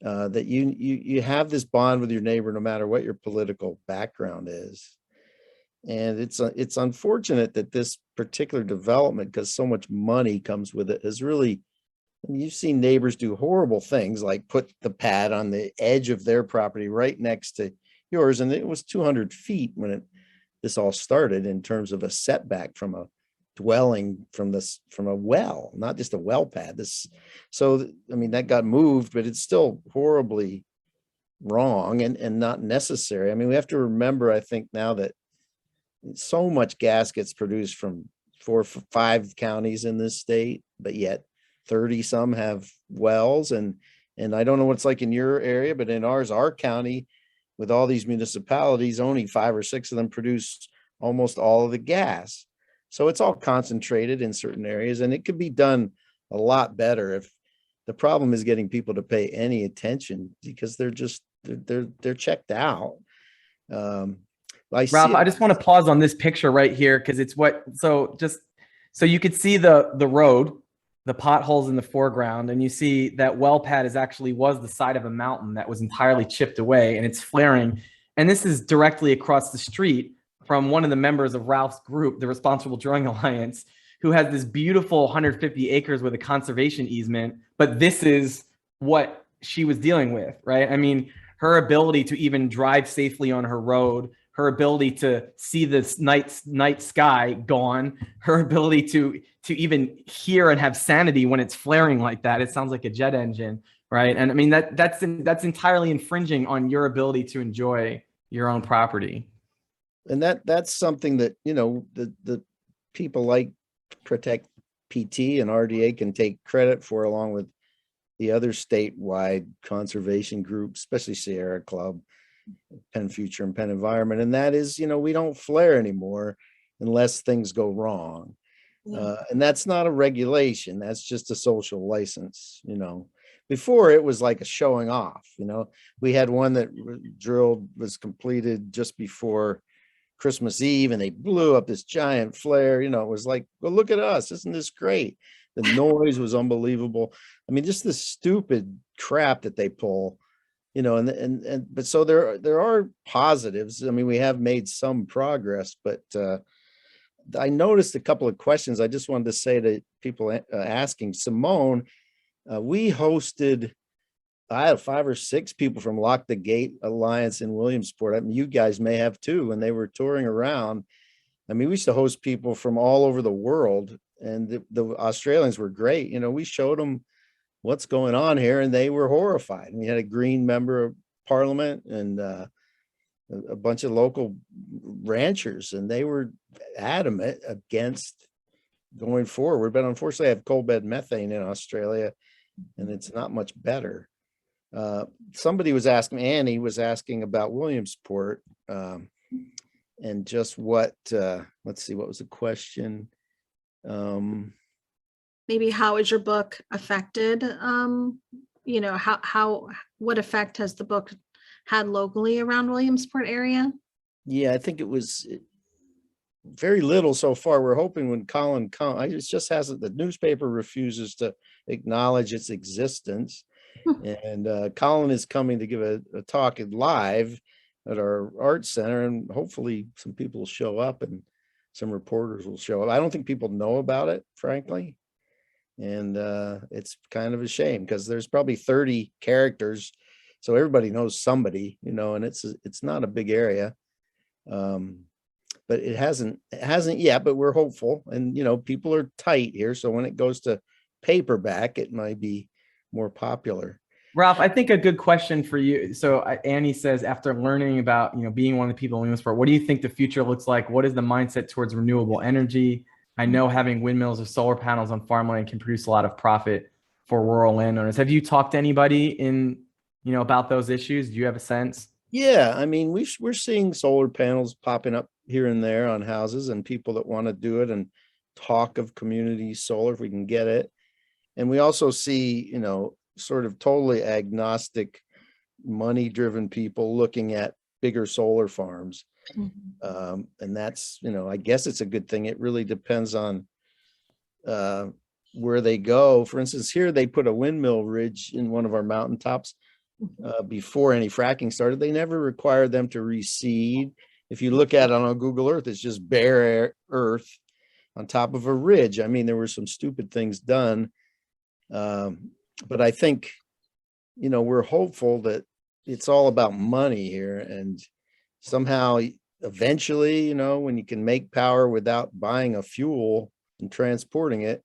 that you have this bond with your neighbor, no matter what your political background is. And it's unfortunate that this particular development, because so much money comes with it, is really, you've seen neighbors do horrible things like put the pad on the edge of their property right next to yours. And it was 200 feet when this all started in terms of a setback from a dwelling from a well, not just a well pad. That got moved, but it's still horribly wrong and not necessary. I mean, we have to remember, I think now, that so much gas gets produced from 4 or 5 counties in this state, but yet 30 some have wells. And I don't know what it's like in your area, but in our county, with all these municipalities, only 5 or 6 of them produce almost all of the gas. So it's all concentrated in certain areas, and it could be done a lot better. If the problem is getting people to pay any attention, because they're checked out. Ralph, I just want to pause on this picture right here because it's so you could see the road, the potholes in the foreground, and you see that well pad was the side of a mountain that was entirely chipped away and it's flaring. And this is directly across the street from one of the members of Ralph's group, the Responsible Drilling Alliance, who has this beautiful 150 acres with a conservation easement. But this is what she was dealing with, right? I mean, her ability to even drive safely on her road, her ability to see this night sky gone, her ability to even hear and have sanity when it's flaring like that. It sounds like a jet engine, right? And I mean, that's entirely infringing on your ability to enjoy your own property. And that's something that, the people like Protect PT and RDA can take credit for, along with the other statewide conservation groups, especially Sierra Club, Penn Future, and Penn Environment. And that is, we don't flare anymore unless things go wrong. And that's not a regulation. That's just a social license. Before, it was like a showing off. We had one that was completed just before Christmas Eve, and they blew up this giant flare. It was like, well, look at us. Isn't this great? The noise was unbelievable. I mean, just this stupid crap that they pull, but so there are positives. I mean, we have made some progress, but I noticed a couple of questions. I just wanted to say to people asking. Simone, I had 5 or 6 people from Lock the Gate Alliance in Williamsport. I mean, you guys may have too, when they were touring around. I mean, we used to host people from all over the world, and the Australians were great. We showed them what's going on here, and they were horrified. We had a Green member of Parliament and a bunch of local ranchers, and they were adamant against going forward. But unfortunately, I have coal bed methane in Australia, and it's not much better. Somebody was asking, Annie was asking about Williamsport, and just what, let's see, what was the question? Maybe how is your book affected? What effect has the book had locally around Williamsport area? Yeah, I think it was very little so far. We're hoping when Colin comes, it just hasn't, the newspaper refuses to acknowledge its existence. And Colin is coming to give a talk live at our art center, and hopefully some people will show up and some reporters will show up. I don't think people know about it, frankly. And it's kind of a shame, because there's probably 30 characters, so everybody knows somebody, and it's not a big area. But it hasn't yet, but we're hopeful. And people are tight here, so when it goes to paperback, it might be more popular. Ralph, I think a good question for you. So Annie says, after learning about, being one of the people in Williamsport, what do you think the future looks like? What is the mindset towards renewable energy? I know having windmills or solar panels on farmland can produce a lot of profit for rural landowners. Have you talked to anybody about those issues? Do you have a sense? Yeah, I mean, we're seeing solar panels popping up here and there on houses, and people that want to do it, and talk of community solar if we can get it. And we also see, sort of totally agnostic, money-driven people looking at bigger solar farms. Mm-hmm. And that's, I guess it's a good thing. It really depends on where they go. For instance, here they put a windmill ridge in one of our mountaintops before any fracking started. They never required them to reseed. If you look at it on Google Earth, it's just bare earth on top of a ridge. I mean, there were some stupid things done. But I think, we're hopeful that it's all about money here, and somehow eventually, when you can make power without buying a fuel and transporting it,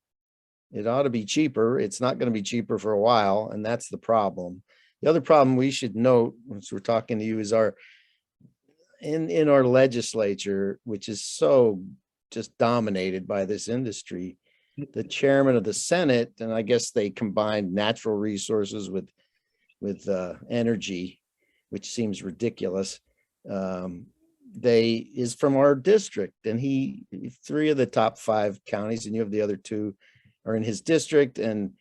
it ought to be cheaper. It's not going to be cheaper for a while, and that's the problem. The other problem we should note, once we're talking to you, is in our legislature, which is so just dominated by this industry, the chairman of the Senate, and I guess they combined natural resources with energy. which seems ridiculous, is from our district, and 3 of the top 5 counties, and you have the other 2 are in his district, and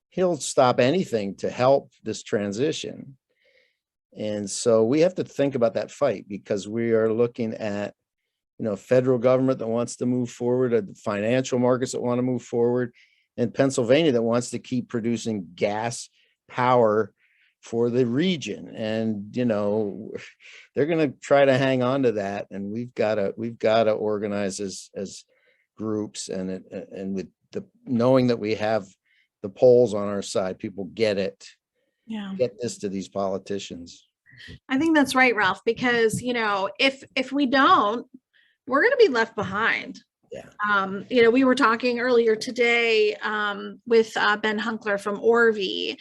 he'll stop anything to help this transition. And so we have to think about that fight, because we are looking at, federal government that wants to move forward, financial markets that want to move forward, and Pennsylvania that wants to keep producing gas power for the region. And, they're going to try to hang on to that. And we've got to organize as groups, and with the knowing that we have the polls on our side, people get it. Yeah. Get this to these politicians. I think that's right, Ralph, because, if we don't, we're going to be left behind. Yeah. We were talking earlier today with Ben Hunkler from Orvie,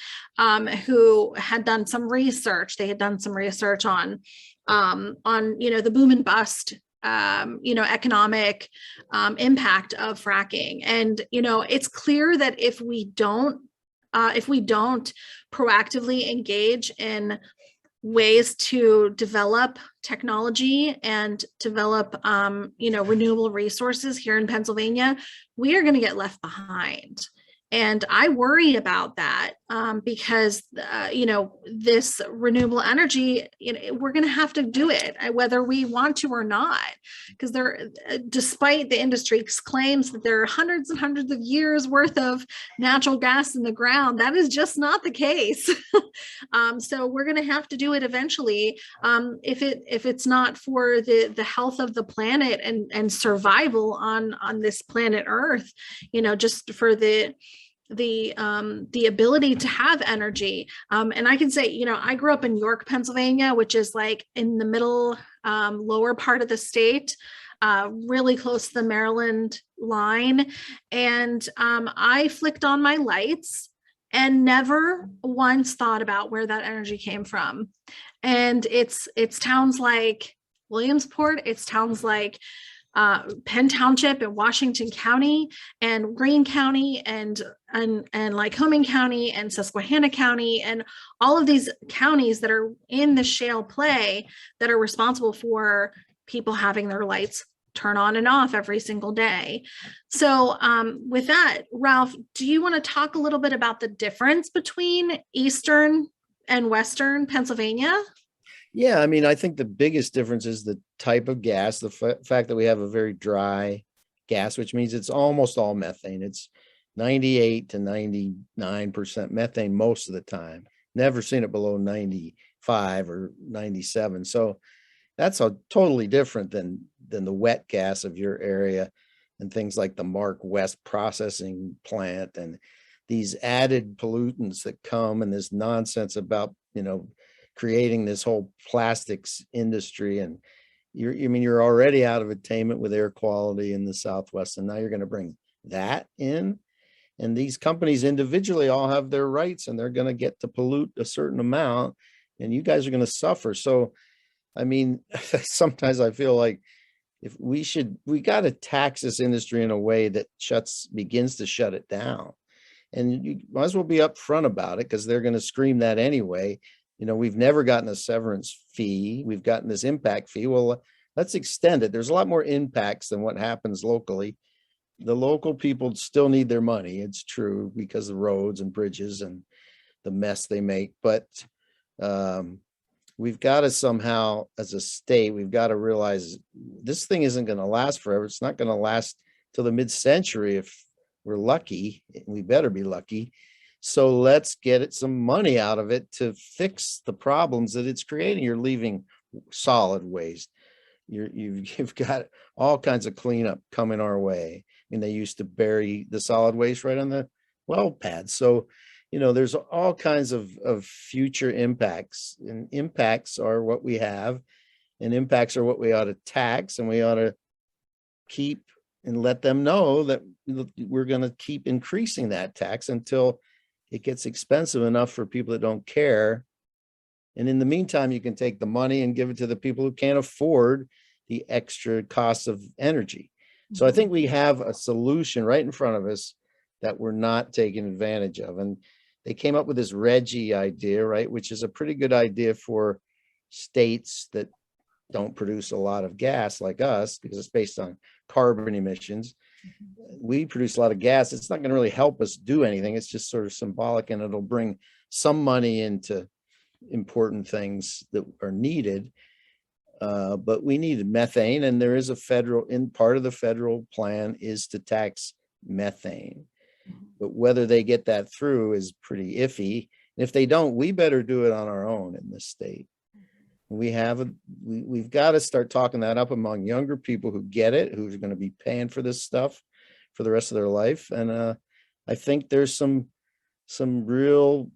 who had done some research. They had done some research on the boom and bust, economic impact of fracking. And, it's clear that if we don't proactively engage in ways to develop technology and develop, renewable resources here in Pennsylvania, we are going to get left behind. And I worry about that because, this renewable energy, we're going to have to do it whether we want to or not, because despite the industry's claims that there are hundreds and hundreds of years worth of natural gas in the ground, that is just not the case. So we're going to have to do it eventually. If it's not for the health of the planet and survival on this planet Earth, just for the ability to have energy. And I can say, I grew up in York, Pennsylvania, which is like in the middle, lower part of the state, really close to the Maryland line. And I flicked on my lights and never once thought about where that energy came from. And it's towns like Williamsport, it's towns like Penn Township in Washington County and Greene County and Lycoming County and Susquehanna County and all of these counties that are in the shale play that are responsible for people having their lights turn on and off every single day. So with that, Ralph, do you want to talk a little bit about the difference between Eastern and Western Pennsylvania? Yeah, I think the biggest difference is the type of gas, the fact that we have a very dry gas, which means it's almost all methane. It's 98 to 99% methane most of the time. Never seen it below 95 or 97. So that's totally different than the wet gas of your area and things like the Mark West processing plant and these added pollutants that come and this nonsense about, creating this whole plastics industry. And you're already out of attainment with air quality in the Southwest, and now you're going to bring that in. And these companies individually all have their rights, and they're going to get to pollute a certain amount, and you guys are going to suffer. So, sometimes I feel like we got to tax this industry in a way that begins to shut it down. And you might as well be upfront about it, because they're going to scream that anyway. We've never gotten a severance fee. We've gotten this impact fee. Well, let's extend it. There's a lot more impacts than what happens locally. The local people still need their money. It's true, because of roads and bridges and the mess they make. But we've got to somehow, as a state, we've got to realize this thing isn't going to last forever. It's not going to last till the mid-century if we're lucky. We better be lucky. So let's get some money out of it to fix the problems that it's creating. You're leaving solid waste. You've got all kinds of cleanup coming our way. They used to bury the solid waste right on the well pad. So, there's all kinds of future impacts, and impacts are what we have, and impacts are what we ought to tax, and we ought to keep and let them know that we're going to keep increasing that tax until it gets expensive enough for people that don't care. And in the meantime, you can take the money and give it to the people who can't afford the extra costs of energy. So I think we have a solution right in front of us that we're not taking advantage of. And they came up with this RGGI idea, right, which is a pretty good idea for states that don't produce a lot of gas like us, because it's based on carbon emissions. We produce a lot of gas. It's not going to really help us do anything. It's just sort of symbolic, and it'll bring some money into important things that are needed. But we need methane, and there is a part of the federal plan is to tax methane. But whether they get that through is pretty iffy. And if they don't, we better do it on our own in this state. We've got to start talking that up among younger people who get it, who's going to be paying for this stuff for the rest of their life. And I think there's some real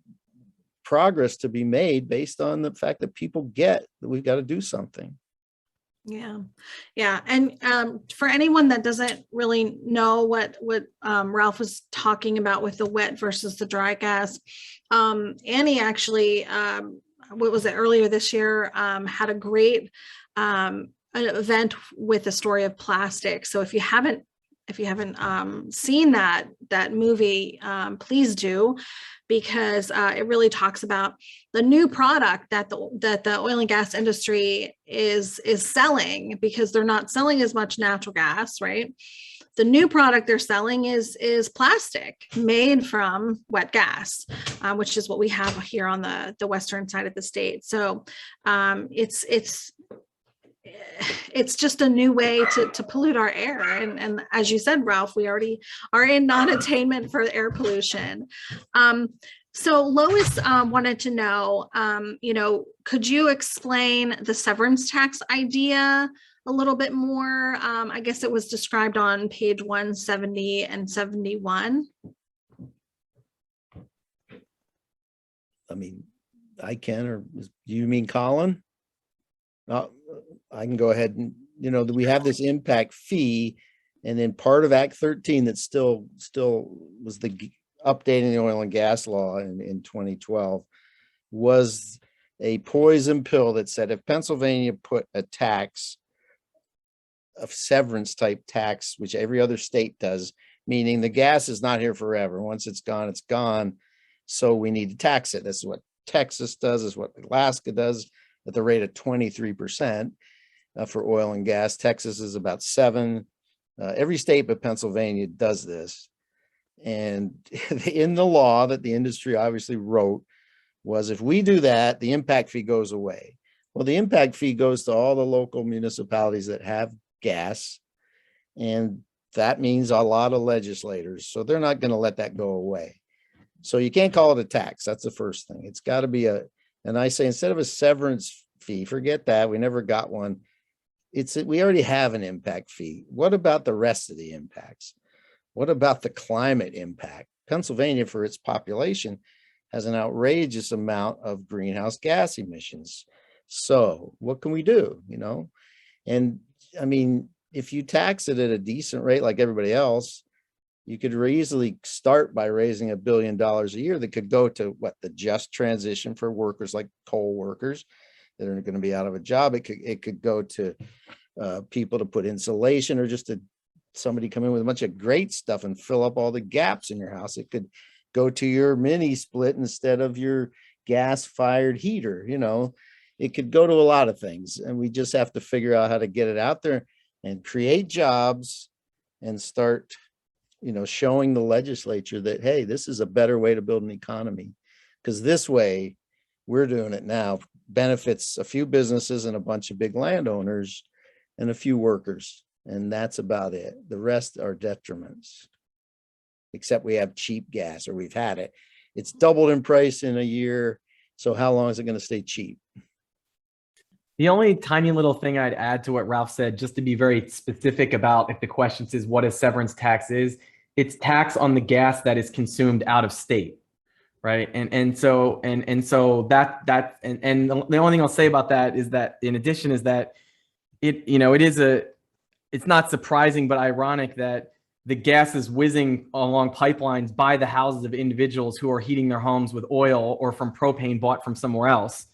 progress to be made based on the fact that people get that we've got to do something. Yeah. Yeah. And for anyone that doesn't really know what Ralph was talking about with the wet versus the dry gas, Annie actually, what was it, earlier this year, had a great an event with the story of plastic. So if you haven't seen that movie, please do, because it really talks about the new product that the oil and gas industry is selling, because they're not selling as much natural gas, right? The new product they're selling is plastic made from wet gas, which is what we have here on the western side of the state. So it's just a new way to pollute our air. And as you said, Ralph, we already are in non-attainment for air pollution. So Lois wanted to know, could you explain the severance tax idea a little bit more? I guess it was described on page 170 and 71. I mean, I can, or do you mean Colin? I can go ahead and, we have this impact fee, and then part of Act 13 that still was the updating the oil and gas law in 2012 was a poison pill that said if Pennsylvania put a tax, a severance type tax, which every other state does, meaning the gas is not here forever. Once it's gone, it's gone. So we need to tax it. This is what Texas does, is what Alaska does, at the rate of 23% for oil and gas. Texas is about 7%. Every state but Pennsylvania does this. And in the law that the industry obviously wrote was, if we do that, the impact fee goes away. Well, the impact fee goes to all the local municipalities that have gas, and that means a lot of legislators. So they're not going to let that go away. So you can't call it a tax. That's the first thing. It's got to be and I say, instead of a severance fee, forget that. We never got one. We already have an impact fee. What about the rest of the impacts? What about the climate impact? Pennsylvania, for its population, has an outrageous amount of greenhouse gas emissions. So what can we do? And I mean, if you tax it at a decent rate like everybody else, you could easily start by raising $1 billion a year that could go to the just transition for workers like coal workers that are going to be out of a job. It could go to people to put insulation, or just somebody come in with a bunch of great stuff and fill up all the gaps in your house. It could go to your mini split instead of your gas fired heater. It could go to a lot of things, and we just have to figure out how to get it out there and create jobs and start showing the legislature that, hey, this is a better way to build an economy. Because this way, we're doing it now, benefits a few businesses and a bunch of big landowners and a few workers. And that's about it. The rest are detriments, except we have cheap gas, or we've had it. It's doubled in price in a year. So how long is it going to stay cheap? The only tiny little thing I'd add to what Ralph said, just to be very specific about, if the question is what a severance tax is, it's tax on the gas that is consumed out of state, right? So the only thing I'll say about that is that, in addition, is that it's not surprising but ironic that the gas is whizzing along pipelines by the houses of individuals who are heating their homes with oil or from propane bought from somewhere else.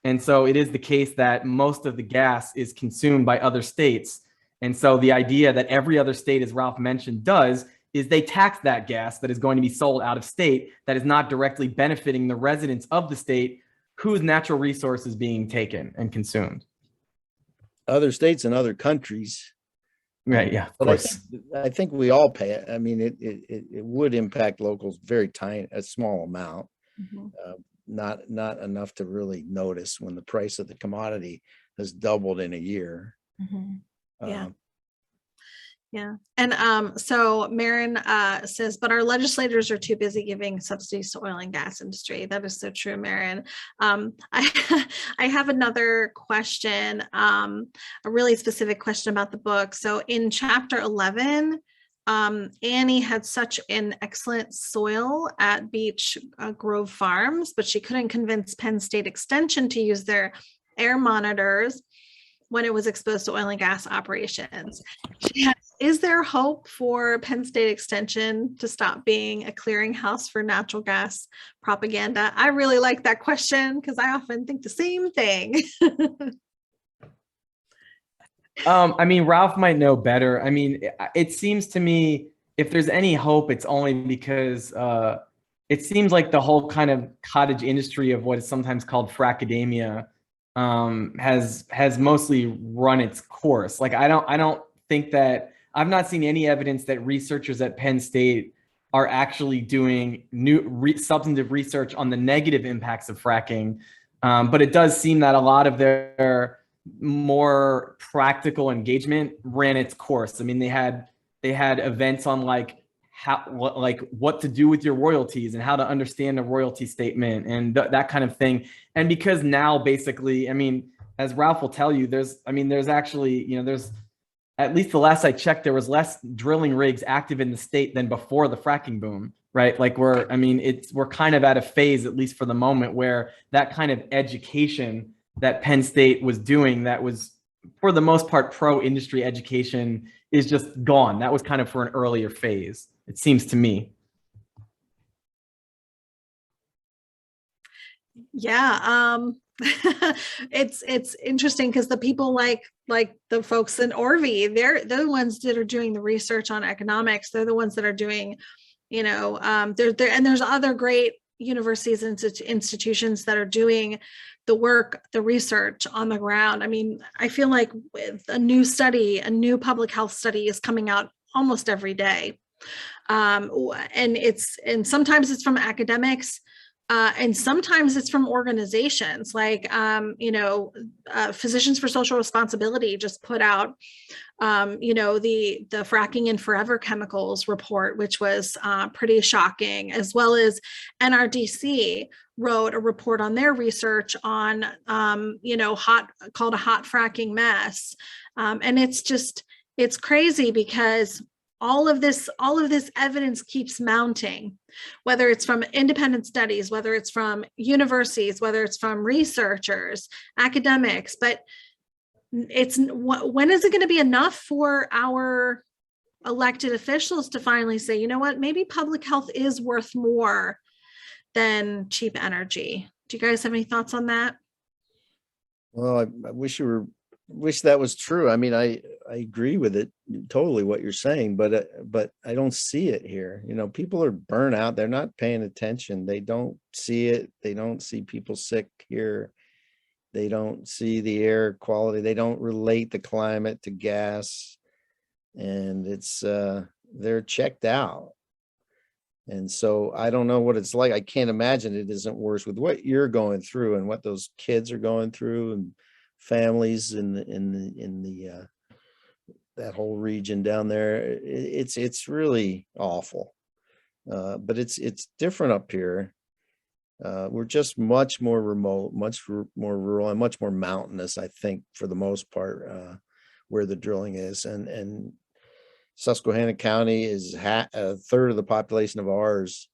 And so it is the case that most of the gas is consumed by other states. And so the idea that every other state, as Ralph mentioned, does is they tax that gas that is going to be sold out of state, that is not directly benefiting the residents of the state whose natural resource is being taken and consumed. Other states and other countries. Right. Yeah, of But course. I think we all pay it. I mean, it would impact locals very tiny, a small amount, not enough to really notice when the price of the commodity has doubled in a year. Yeah. Yeah. And so Marin says, but our legislators are too busy giving subsidies to oil and gas industry. That is so true, Marin. I have another question, a really specific question about the book. So in chapter 11, Annie had such an excellent soil at Beach Grove Farms, but she couldn't convince Penn State Extension to use their air monitors when it was exposed to oil and gas operations. Is there hope for Penn State Extension to stop being a clearinghouse for natural gas propaganda? I really like that question because I often think the same thing. I mean, Ralph might know better. I mean, it seems to me if there's any hope, it's only because it seems like the whole kind of cottage industry of what is sometimes called frackademia has mostly run its course. Like I don't think that I've not seen any evidence that researchers at Penn State are actually doing new substantive research on the negative impacts of fracking. But it does seem that a lot of their more practical engagement ran its course. I mean, they had events on what to do with your royalties and how to understand a royalty statement and that kind of thing. And because now basically, I mean, as Ralph will tell you, there's actually, there's, at least the last I checked, there was less drilling rigs active in the state than before the fracking boom, right? Like we're kind of at a phase, at least for the moment, where that kind of education that Penn State was doing that was for the most part pro-industry education is just gone. That was kind of for an earlier phase, it seems to me. Yeah, it's interesting because the people like the folks in Orvie, they're the ones that are doing the research on economics. They're the ones that are doing, and there's other great universities and institutions that are doing the work, the research on the ground. I mean, I feel like with a new public health study is coming out almost every day. And sometimes it's from academics, and sometimes it's from organizations like, Physicians for Social Responsibility just put out, the Fracking in Forever Chemicals report, which was pretty shocking, as well as NRDC wrote a report on their research on, called A Hot Fracking Mess. And it's crazy because all of this evidence keeps mounting, whether it's from independent studies, whether it's from universities, whether it's from researchers, academics, but when is it going to be enough for our elected officials to finally say, you know what, maybe public health is worth more than cheap energy? Do you guys have any thoughts on that? Well, I wish that was true. I mean, I agree with it totally what you're saying, but I don't see it here. People are burnt out. They're not paying attention. They don't see it. They don't see people sick here. They don't see the air quality. They don't relate the climate to gas, and they're checked out. And so I don't know what it's like. I can't imagine it isn't worse with what you're going through and what those kids are going through and families in the that whole region down there. It's really awful. But it's different up here. We're just much more remote, much more rural, and much more mountainous, I think, for the most part, where the drilling is. And Susquehanna County is a third of the population of ours,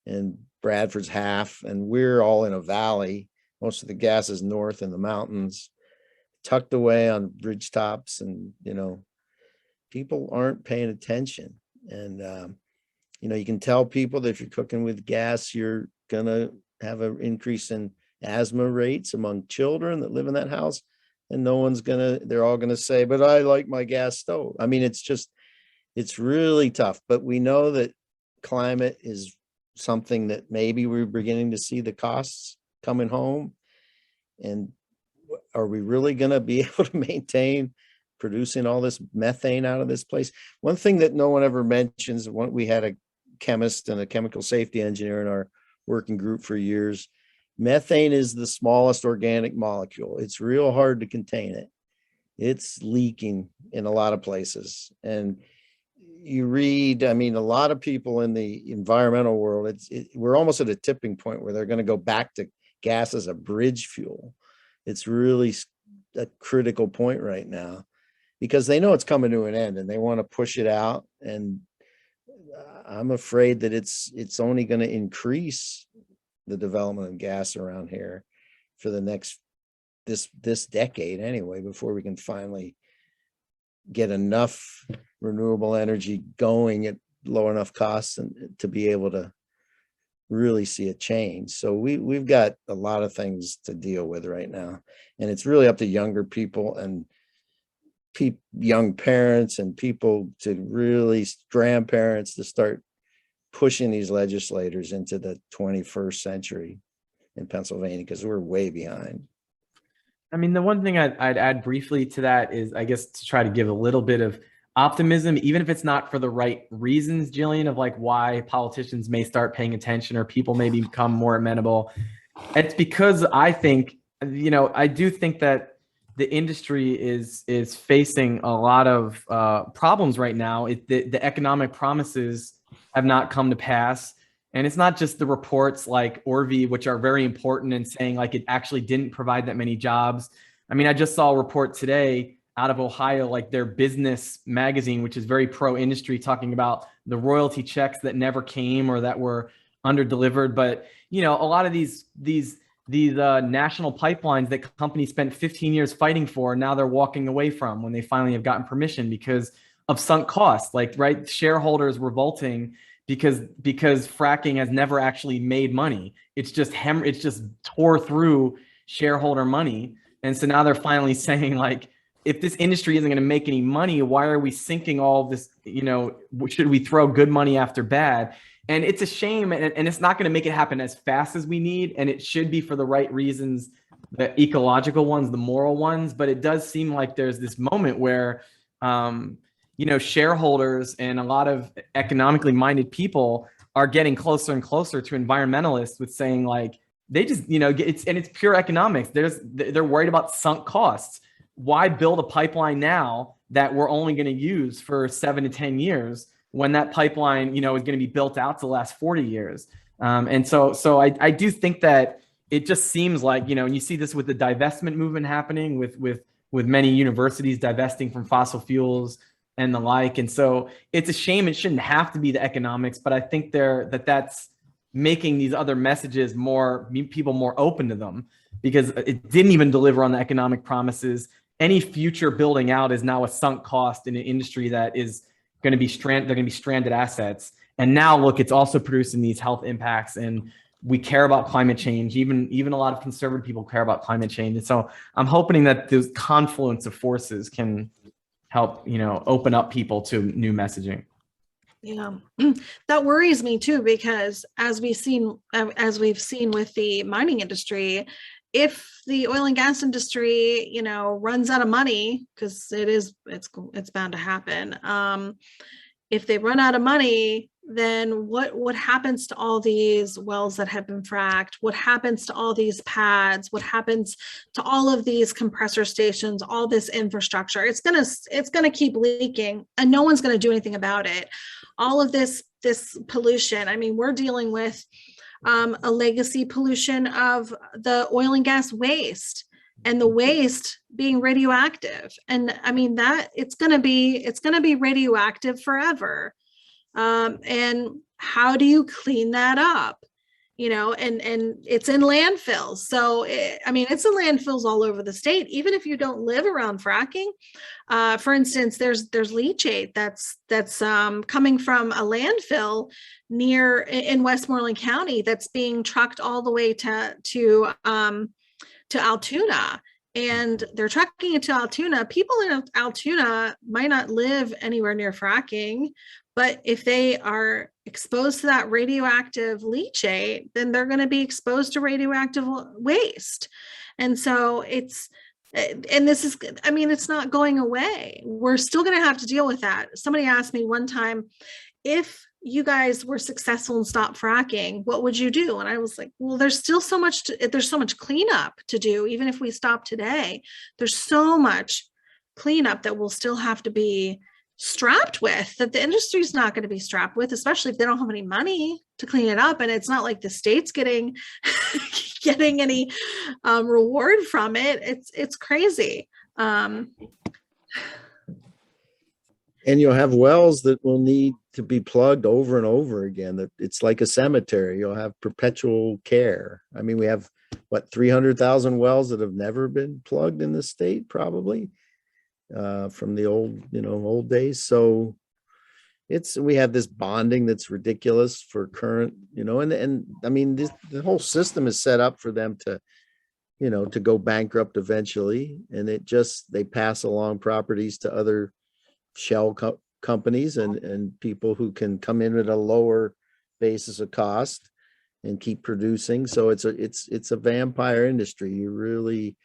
and Bradford's half, and we're all in a valley. Most of the gas is north in the mountains, tucked away on bridge tops, and people aren't paying attention. And you can tell people that if you're cooking with gas, you're gonna have an increase in asthma rates among children that live in that house, and they're all gonna say, but I like my gas stove. I mean, it's really tough. But we know that climate is something that maybe we're beginning to see the costs coming home. And are we really going to be able to maintain producing all this methane out of this place? One thing that no one ever mentions, we had a chemist and a chemical safety engineer in our working group for years. Methane is the smallest organic molecule. It's real hard to contain it. It's leaking in a lot of places. And you read, I mean, a lot of people in the environmental world, we're almost at a tipping point where they're going to go back to gas as a bridge fuel. It's really a critical point right now because they know it's coming to an end and they want to push it out. And I'm afraid that it's only going to increase the development of gas around here for the next this decade anyway, before we can finally get enough renewable energy going at low enough costs and to be able to really see a change. So we've got a lot of things to deal with right now, and it's really up to younger people and young parents and people to really grandparents to start pushing these legislators into the 21st century in Pennsylvania, because we're way behind. I mean, the one thing I'd add briefly to that is, I guess, to try to give a little bit of optimism, even if it's not for the right reasons, Jillian, of like why politicians may start paying attention or people may become more amenable. It's because I think, I do think that the industry is facing a lot of problems right now. The economic promises have not come to pass. And it's not just the reports like Orvie, which are very important and saying like it actually didn't provide that many jobs. I mean, I just saw a report today out of Ohio, like their business magazine, which is very pro-industry, talking about the royalty checks that never came or that were under-delivered. But, a lot of these national pipelines that companies spent 15 years fighting for, now they're walking away from when they finally have gotten permission because of sunk costs, right? Shareholders revolting because fracking has never actually made money. It's just tore through shareholder money. And so now they're finally saying, like, if this industry isn't going to make any money, why are we sinking all of this? Should we throw good money after bad? And it's a shame, and it's not going to make it happen as fast as we need. And it should be for the right reasons, the ecological ones, the moral ones. But it does seem like there's this moment where, shareholders and a lot of economically minded people are getting closer and closer to environmentalists with saying, like, they just, it's pure economics. They're worried about sunk costs. Why build a pipeline now that we're only going to use for 7 to 10 years when that pipeline, is going to be built out to last 40 years? And so I do think that it just seems like, and you see this with the divestment movement happening with many universities divesting from fossil fuels and the like. And so it's a shame. It shouldn't have to be the economics, but I think that's making these other messages people more open to them, because it didn't even deliver on the economic promises. Any future building out is now a sunk cost in an industry that is going to be stranded assets. And now look, it's also producing these health impacts, and we care about climate change. Even a lot of conservative people care about climate change. And so I'm hoping that those confluence of forces can help, open up people to new messaging. Yeah, that worries me too, because as we've seen with the mining industry, if the oil and gas industry, runs out of money, because it's bound to happen. If they run out of money, then what happens to all these wells that have been fracked? What happens to all these pads? What happens to all of these compressor stations, all this infrastructure? It's gonna keep leaking, and no one's gonna do anything about it. All of this pollution, I mean, we're dealing with a legacy pollution of the oil and gas waste, and the waste being radioactive. And I mean, that it's going to be radioactive forever. And how do you clean that up? And it's in landfills. So, it's in landfills all over the state, even if you don't live around fracking. For instance, there's leachate that's coming from a landfill in Westmoreland County that's being trucked all the way to Altoona. And they're trucking it to Altoona. People in Altoona might not live anywhere near fracking, but if they are exposed to that radioactive leachate, then they're going to be exposed to radioactive waste. And so and this is, I mean, it's not going away. We're still going to have to deal with that. Somebody asked me one time, if you guys were successful and stopped fracking, what would you do? And I was like, well, there's still so much, there's so much cleanup to do. Even if we stop today, there's so much cleanup that we'll still have to be strapped with, that the industry's not going to be strapped with, especially if they don't have any money to clean it up. And it's not like the state's getting any reward from it. It's crazy. And you'll have wells that will need to be plugged over and over again. That it's like a cemetery. You'll have perpetual care. I mean, we have what, 300,000 wells that have never been plugged in the state, probably, from the old days. So we have this bonding that's ridiculous for current, and I mean, the whole system is set up for them to, to go bankrupt eventually. And they pass along properties to other shell companies and people who can come in at a lower basis of cost and keep producing. So it's a vampire industry. You're really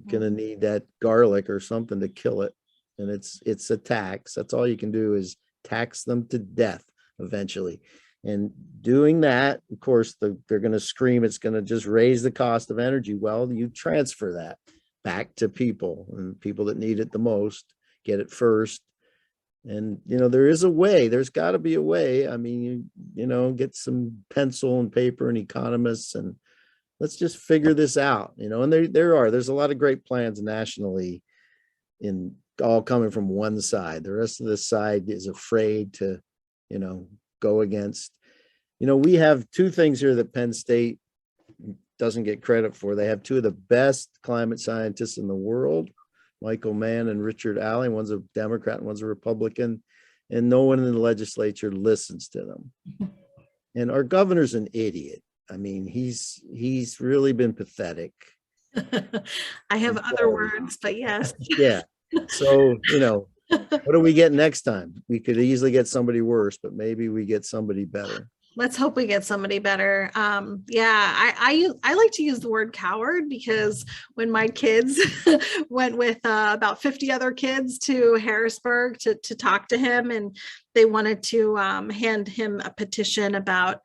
gonna need that garlic or something to kill it. And it's a tax. That's all you can do, is tax them to death eventually. And doing that, of course, they're gonna scream it's gonna just raise the cost of energy. Well, you transfer that back to people, and people that need it the most get it first. And, there is a way. There's got to be a way. I mean, get some pencil and paper and economists, and let's just figure this out, and there's a lot of great plans nationally, all coming from one side. The rest of the side is afraid to, go against. We have two things here that Penn State doesn't get credit for. They have two of the best climate scientists in the world, Michael Mann and Richard Alley. One's a Democrat and one's a Republican, and no one in the legislature listens to them. And our governor's an idiot. I mean, he's really been pathetic. I have other words, but yes. Yeah. So, what do we get next time? We could easily get somebody worse, but maybe we get somebody better. Let's hope we get somebody better. I like to use the word coward, because when my kids went with about 50 other kids to Harrisburg to talk to him, and they wanted to hand him a petition about,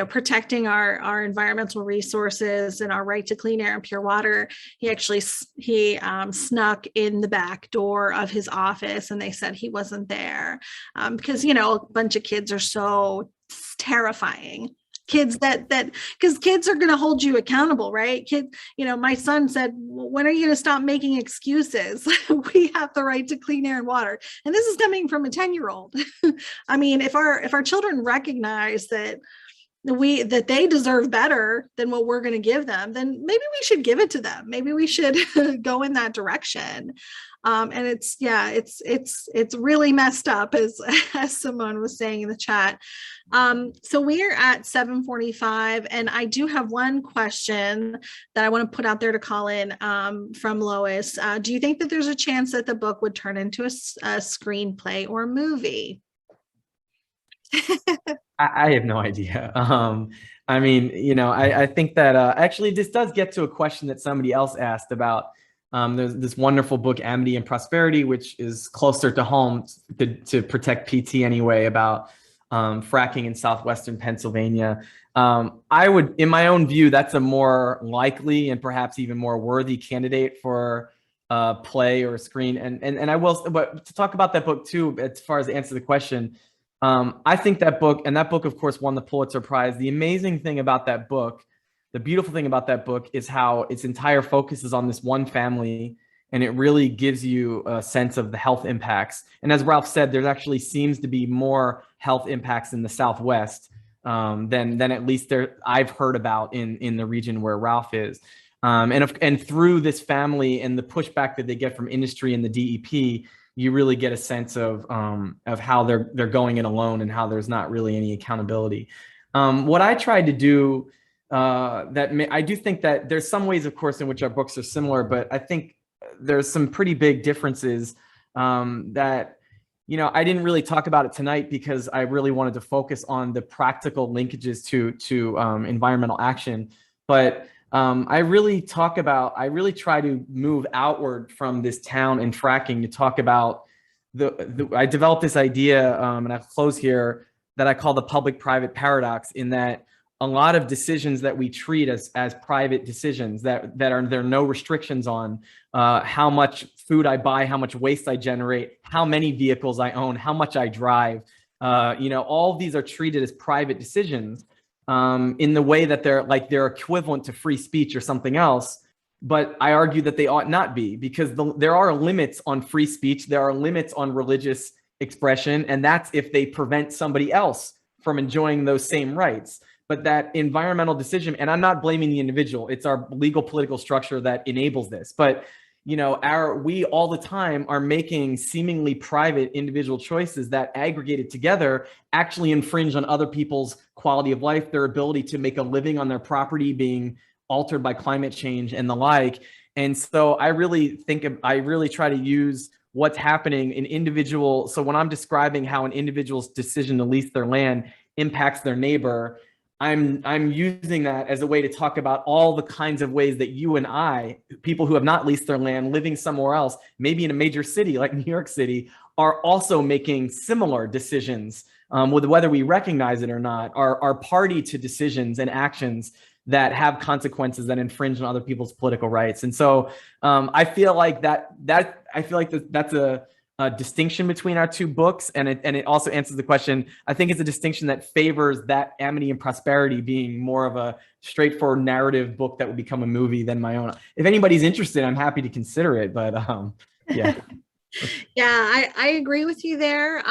protecting our environmental resources and our right to clean air and pure water, he snuck in the back door of his office, and they said he wasn't there because, a bunch of kids are so terrifying. Kids because kids are going to hold you accountable, right? My son said, when are you going to stop making excuses? We have the right to clean air and water. And this is coming from a 10-year-old. I mean, if our children recognize that they deserve better than what we're going to give them, then maybe we should give it to them. Maybe we should go in that direction. And it's really messed up, as Simone was saying in the chat. So we are at 7:45, and I do have one question that I want to put out there to Colin from Lois. Do you think that there's a chance that the book would turn into a screenplay or movie? I have no idea. I mean, I think that actually this does get to a question that somebody else asked about. There's this wonderful book, Amity and Prosperity, which is closer to home to protect PT anyway, about fracking in southwestern Pennsylvania. I would, in my own view, that's a more likely and perhaps even more worthy candidate for play or screen. And I will, but to talk about that book too, as far as answer the question, I think that book, of course, won the Pulitzer Prize. The amazing thing about that book, the beautiful thing about that book, is how its entire focus is on this one family, and it really gives you a sense of the health impacts. And as Ralph said, there actually seems to be more health impacts in the Southwest than at least I've heard about in the region where Ralph is. And through this family and the pushback that they get from industry and the DEP, you really get a sense of how they're going it alone and how there's not really any accountability. What I tried to do, I do think that there's some ways, of course, in which our books are similar, but I think there's some pretty big differences that, I didn't really talk about it tonight because I really wanted to focus on the practical linkages to environmental action. But I really try to move outward from this town and fracking to talk about I developed this idea, and I'll close here, that I call the public-private paradox, in that a lot of decisions that we treat as private decisions there are no restrictions on how much food I buy, how much waste I generate, how many vehicles I own, how much I drive. All of these are treated as private decisions in the way that they're equivalent to free speech or something else. But I argue that they ought not be, because there are limits on free speech. There are limits on religious expression, and that's if they prevent somebody else from enjoying those same rights. But that environmental decision, and I'm not blaming the individual, it's our legal political structure that enables this. But we all the time are making seemingly private individual choices that, aggregated together, actually infringe on other people's quality of life, their ability to make a living on their property being altered by climate change and the like. And so I really try to use what's happening in individual. So when I'm describing how an individual's decision to lease their land impacts their neighbor, I'm using that as a way to talk about all the kinds of ways that you and I, people who have not leased their land, living somewhere else, maybe in a major city like New York City, are also making similar decisions, with whether we recognize it or not, are party to decisions and actions that have consequences that infringe on other people's political rights. And so I feel like that's a distinction between our two books, and it also answers the question. I think it's a distinction that favors that Amity and Prosperity being more of a straightforward narrative book that would become a movie than my own. If anybody's interested, I'm happy to consider it, but yeah. Yeah, I agree with you there.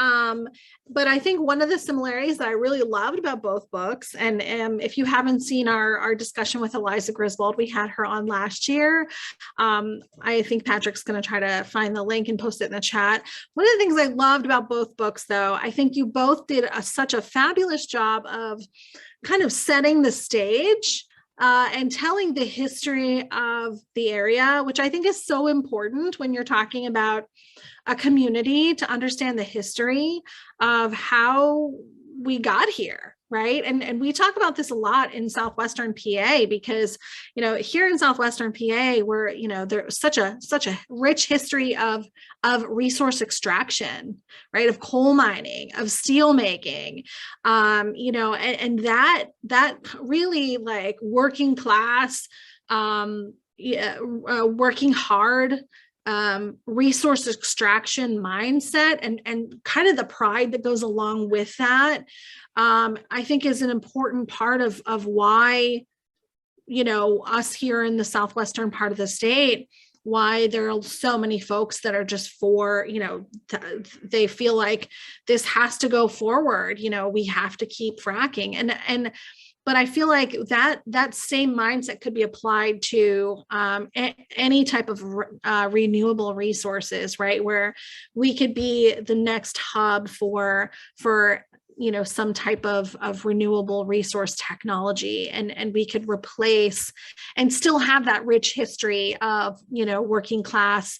But I think one of the similarities that I really loved about both books, and if you haven't seen our discussion with Eliza Griswold, we had her on last year. I think Patrick's going to try to find the link and post it in the chat. One of the things I loved about both books, though, I think you both did such a fabulous job of kind of setting the stage and telling the history of the area, which I think is so important when you're talking about a community, to understand the history of how we got here, right? And we talk about this a lot in Southwestern PA, because, here in Southwestern PA, where, there's such a rich history of resource extraction, right? Of coal mining, of steel making, and that really, like, working class, working hard, resource extraction mindset, and kind of the pride that goes along with that, I think is an important part of why, us here in the southwestern part of the state, why there are so many folks that are just for, they feel like this has to go forward, we have to keep fracking. But I feel like that same mindset could be applied to any type of renewable resources, right? Where we could be the next hub for some type of renewable resource technology, and we could replace and still have that rich history of working class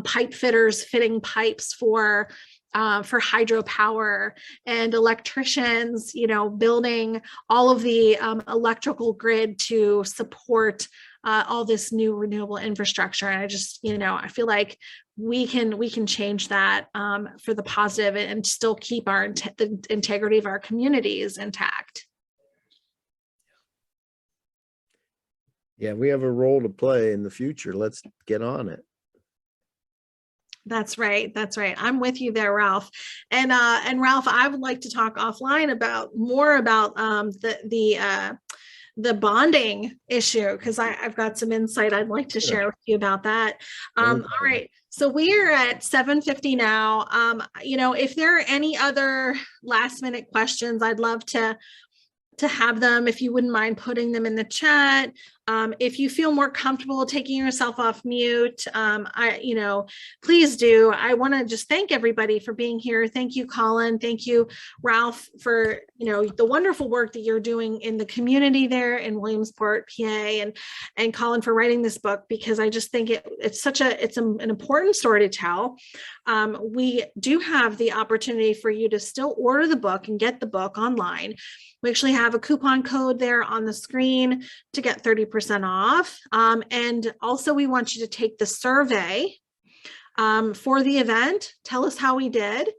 pipe fitters fitting pipes for hydropower, and electricians, building all of the electrical grid to support all this new renewable infrastructure. And I just, I feel like we can change that for the positive, and still keep the integrity of our communities intact. Yeah, we have a role to play in the future. Let's get on it. That's right. I'm with you there, Ralph. And Ralph, I would like to talk offline more about the bonding issue, because I've got some insight I'd like to share with you about that. All right. So we are at 7:50 now. If there are any other last minute questions, I'd love to have them, if you wouldn't mind putting them in the chat. If you feel more comfortable taking yourself off mute, please do. I want to just thank everybody for being here. Thank you, Colin. Thank you, Ralph, for the wonderful work that you're doing in the community there in Williamsport, PA, and Colin for writing this book, because I just think it's an important story to tell. We do have the opportunity for you to still order the book and get the book online. We actually have a coupon code there on the screen to get 30% 20% off. And also we want you to take the survey for the event. Tell us how we did,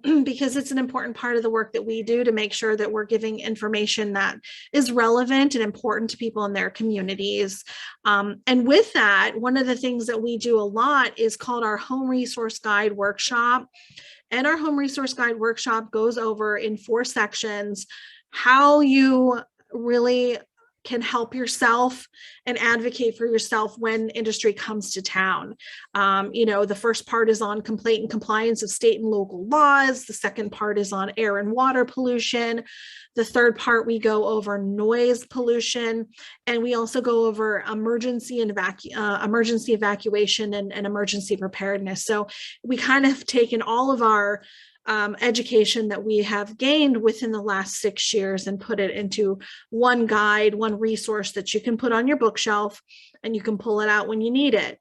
because it's an important part of the work that we do to make sure that we're giving information that is relevant and important to people in their communities. And with that, one of the things that we do a lot is called our Home Resource Guide Workshop. And our Home Resource Guide Workshop goes over in 4 sections how you really can help yourself and advocate for yourself when industry comes to town. The first part is on complaint and compliance of state and local laws. The second part is on air and water pollution. The third part, we go over noise pollution, and we also go over emergency evacuation and emergency preparedness. So we kind of taken all of our education that we have gained within the last 6 years and put it into one guide, one resource that you can put on your bookshelf, and you can pull it out when you need it.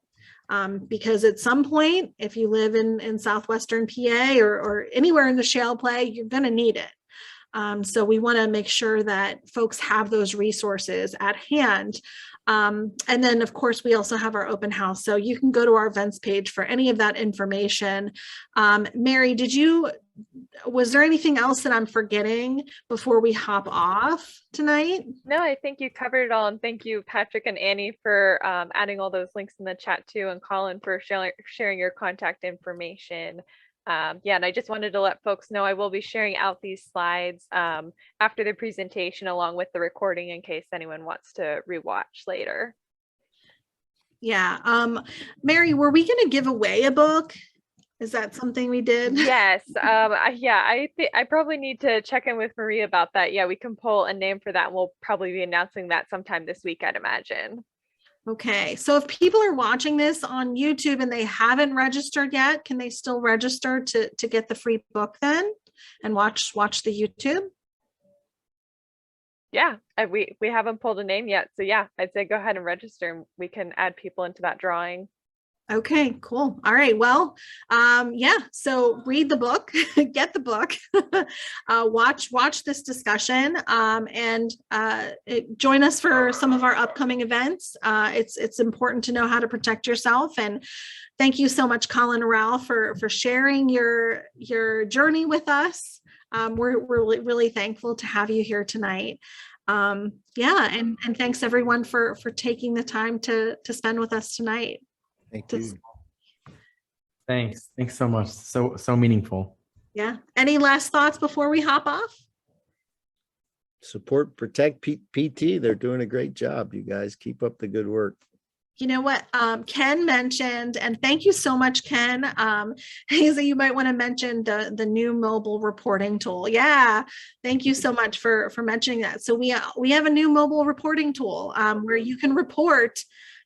Because at some point, if you live in Southwestern PA or anywhere in the shale play, you're going to need it. So we want to make sure that folks have those resources at hand. And then, of course, we also have our open house. So you can go to our events page for any of that information. Mary, was there anything else that I'm forgetting before we hop off tonight? No, I think you covered it all. And thank you, Patrick and Annie, for adding all those links in the chat too. And Colin for sharing your contact information. And I just wanted to let folks know I will be sharing out these slides after the presentation along with the recording in case anyone wants to rewatch later. Yeah. Mary, were we going to give away a book? Is that something we did? Yes. I probably need to check in with Marie about that. Yeah, we can pull a name for that. And we'll probably be announcing that sometime this week, I'd imagine. Okay, so if people are watching this on YouTube and they haven't registered yet, can they still register to get the free book then and watch the YouTube? Yeah, we haven't pulled a name yet. So yeah, I'd say go ahead and register and we can add people into that drawing. Okay, cool. All right. Well, so read the book, get the book, watch this discussion, and join us for some of our upcoming events. It's important to know how to protect yourself. And thank you so much, Colin and Ralph, for sharing your journey with us. We're really thankful to have you here tonight. And thanks everyone for taking the time to spend with us tonight. Thank you. Thanks so much. So meaningful. Yeah. Any last thoughts before we hop off? Support Protect PT. They're doing a great job. You guys keep up the good work. You know what Ken mentioned, and thank you so much, Ken. Hazel, you might want to mention the new mobile reporting tool. Yeah, thank you so much for mentioning that. So we have a new mobile reporting tool where you can report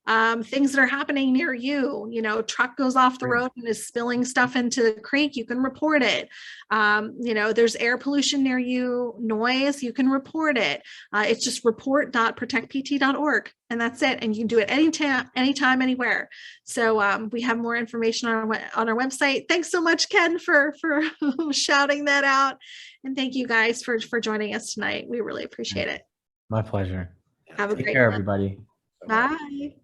things that are happening near you. Truck goes off the road and is spilling stuff into the creek, you can report it. There's air pollution near you, noise, you can report it. It's just report.protectpt.org, and that's it. And you can do it anytime, anywhere. So we have more information on our website. Thanks so much, Ken, for shouting that out. And thank you guys for joining us tonight. We really appreciate it. My pleasure. Have a Take great care, one. everybody. Bye.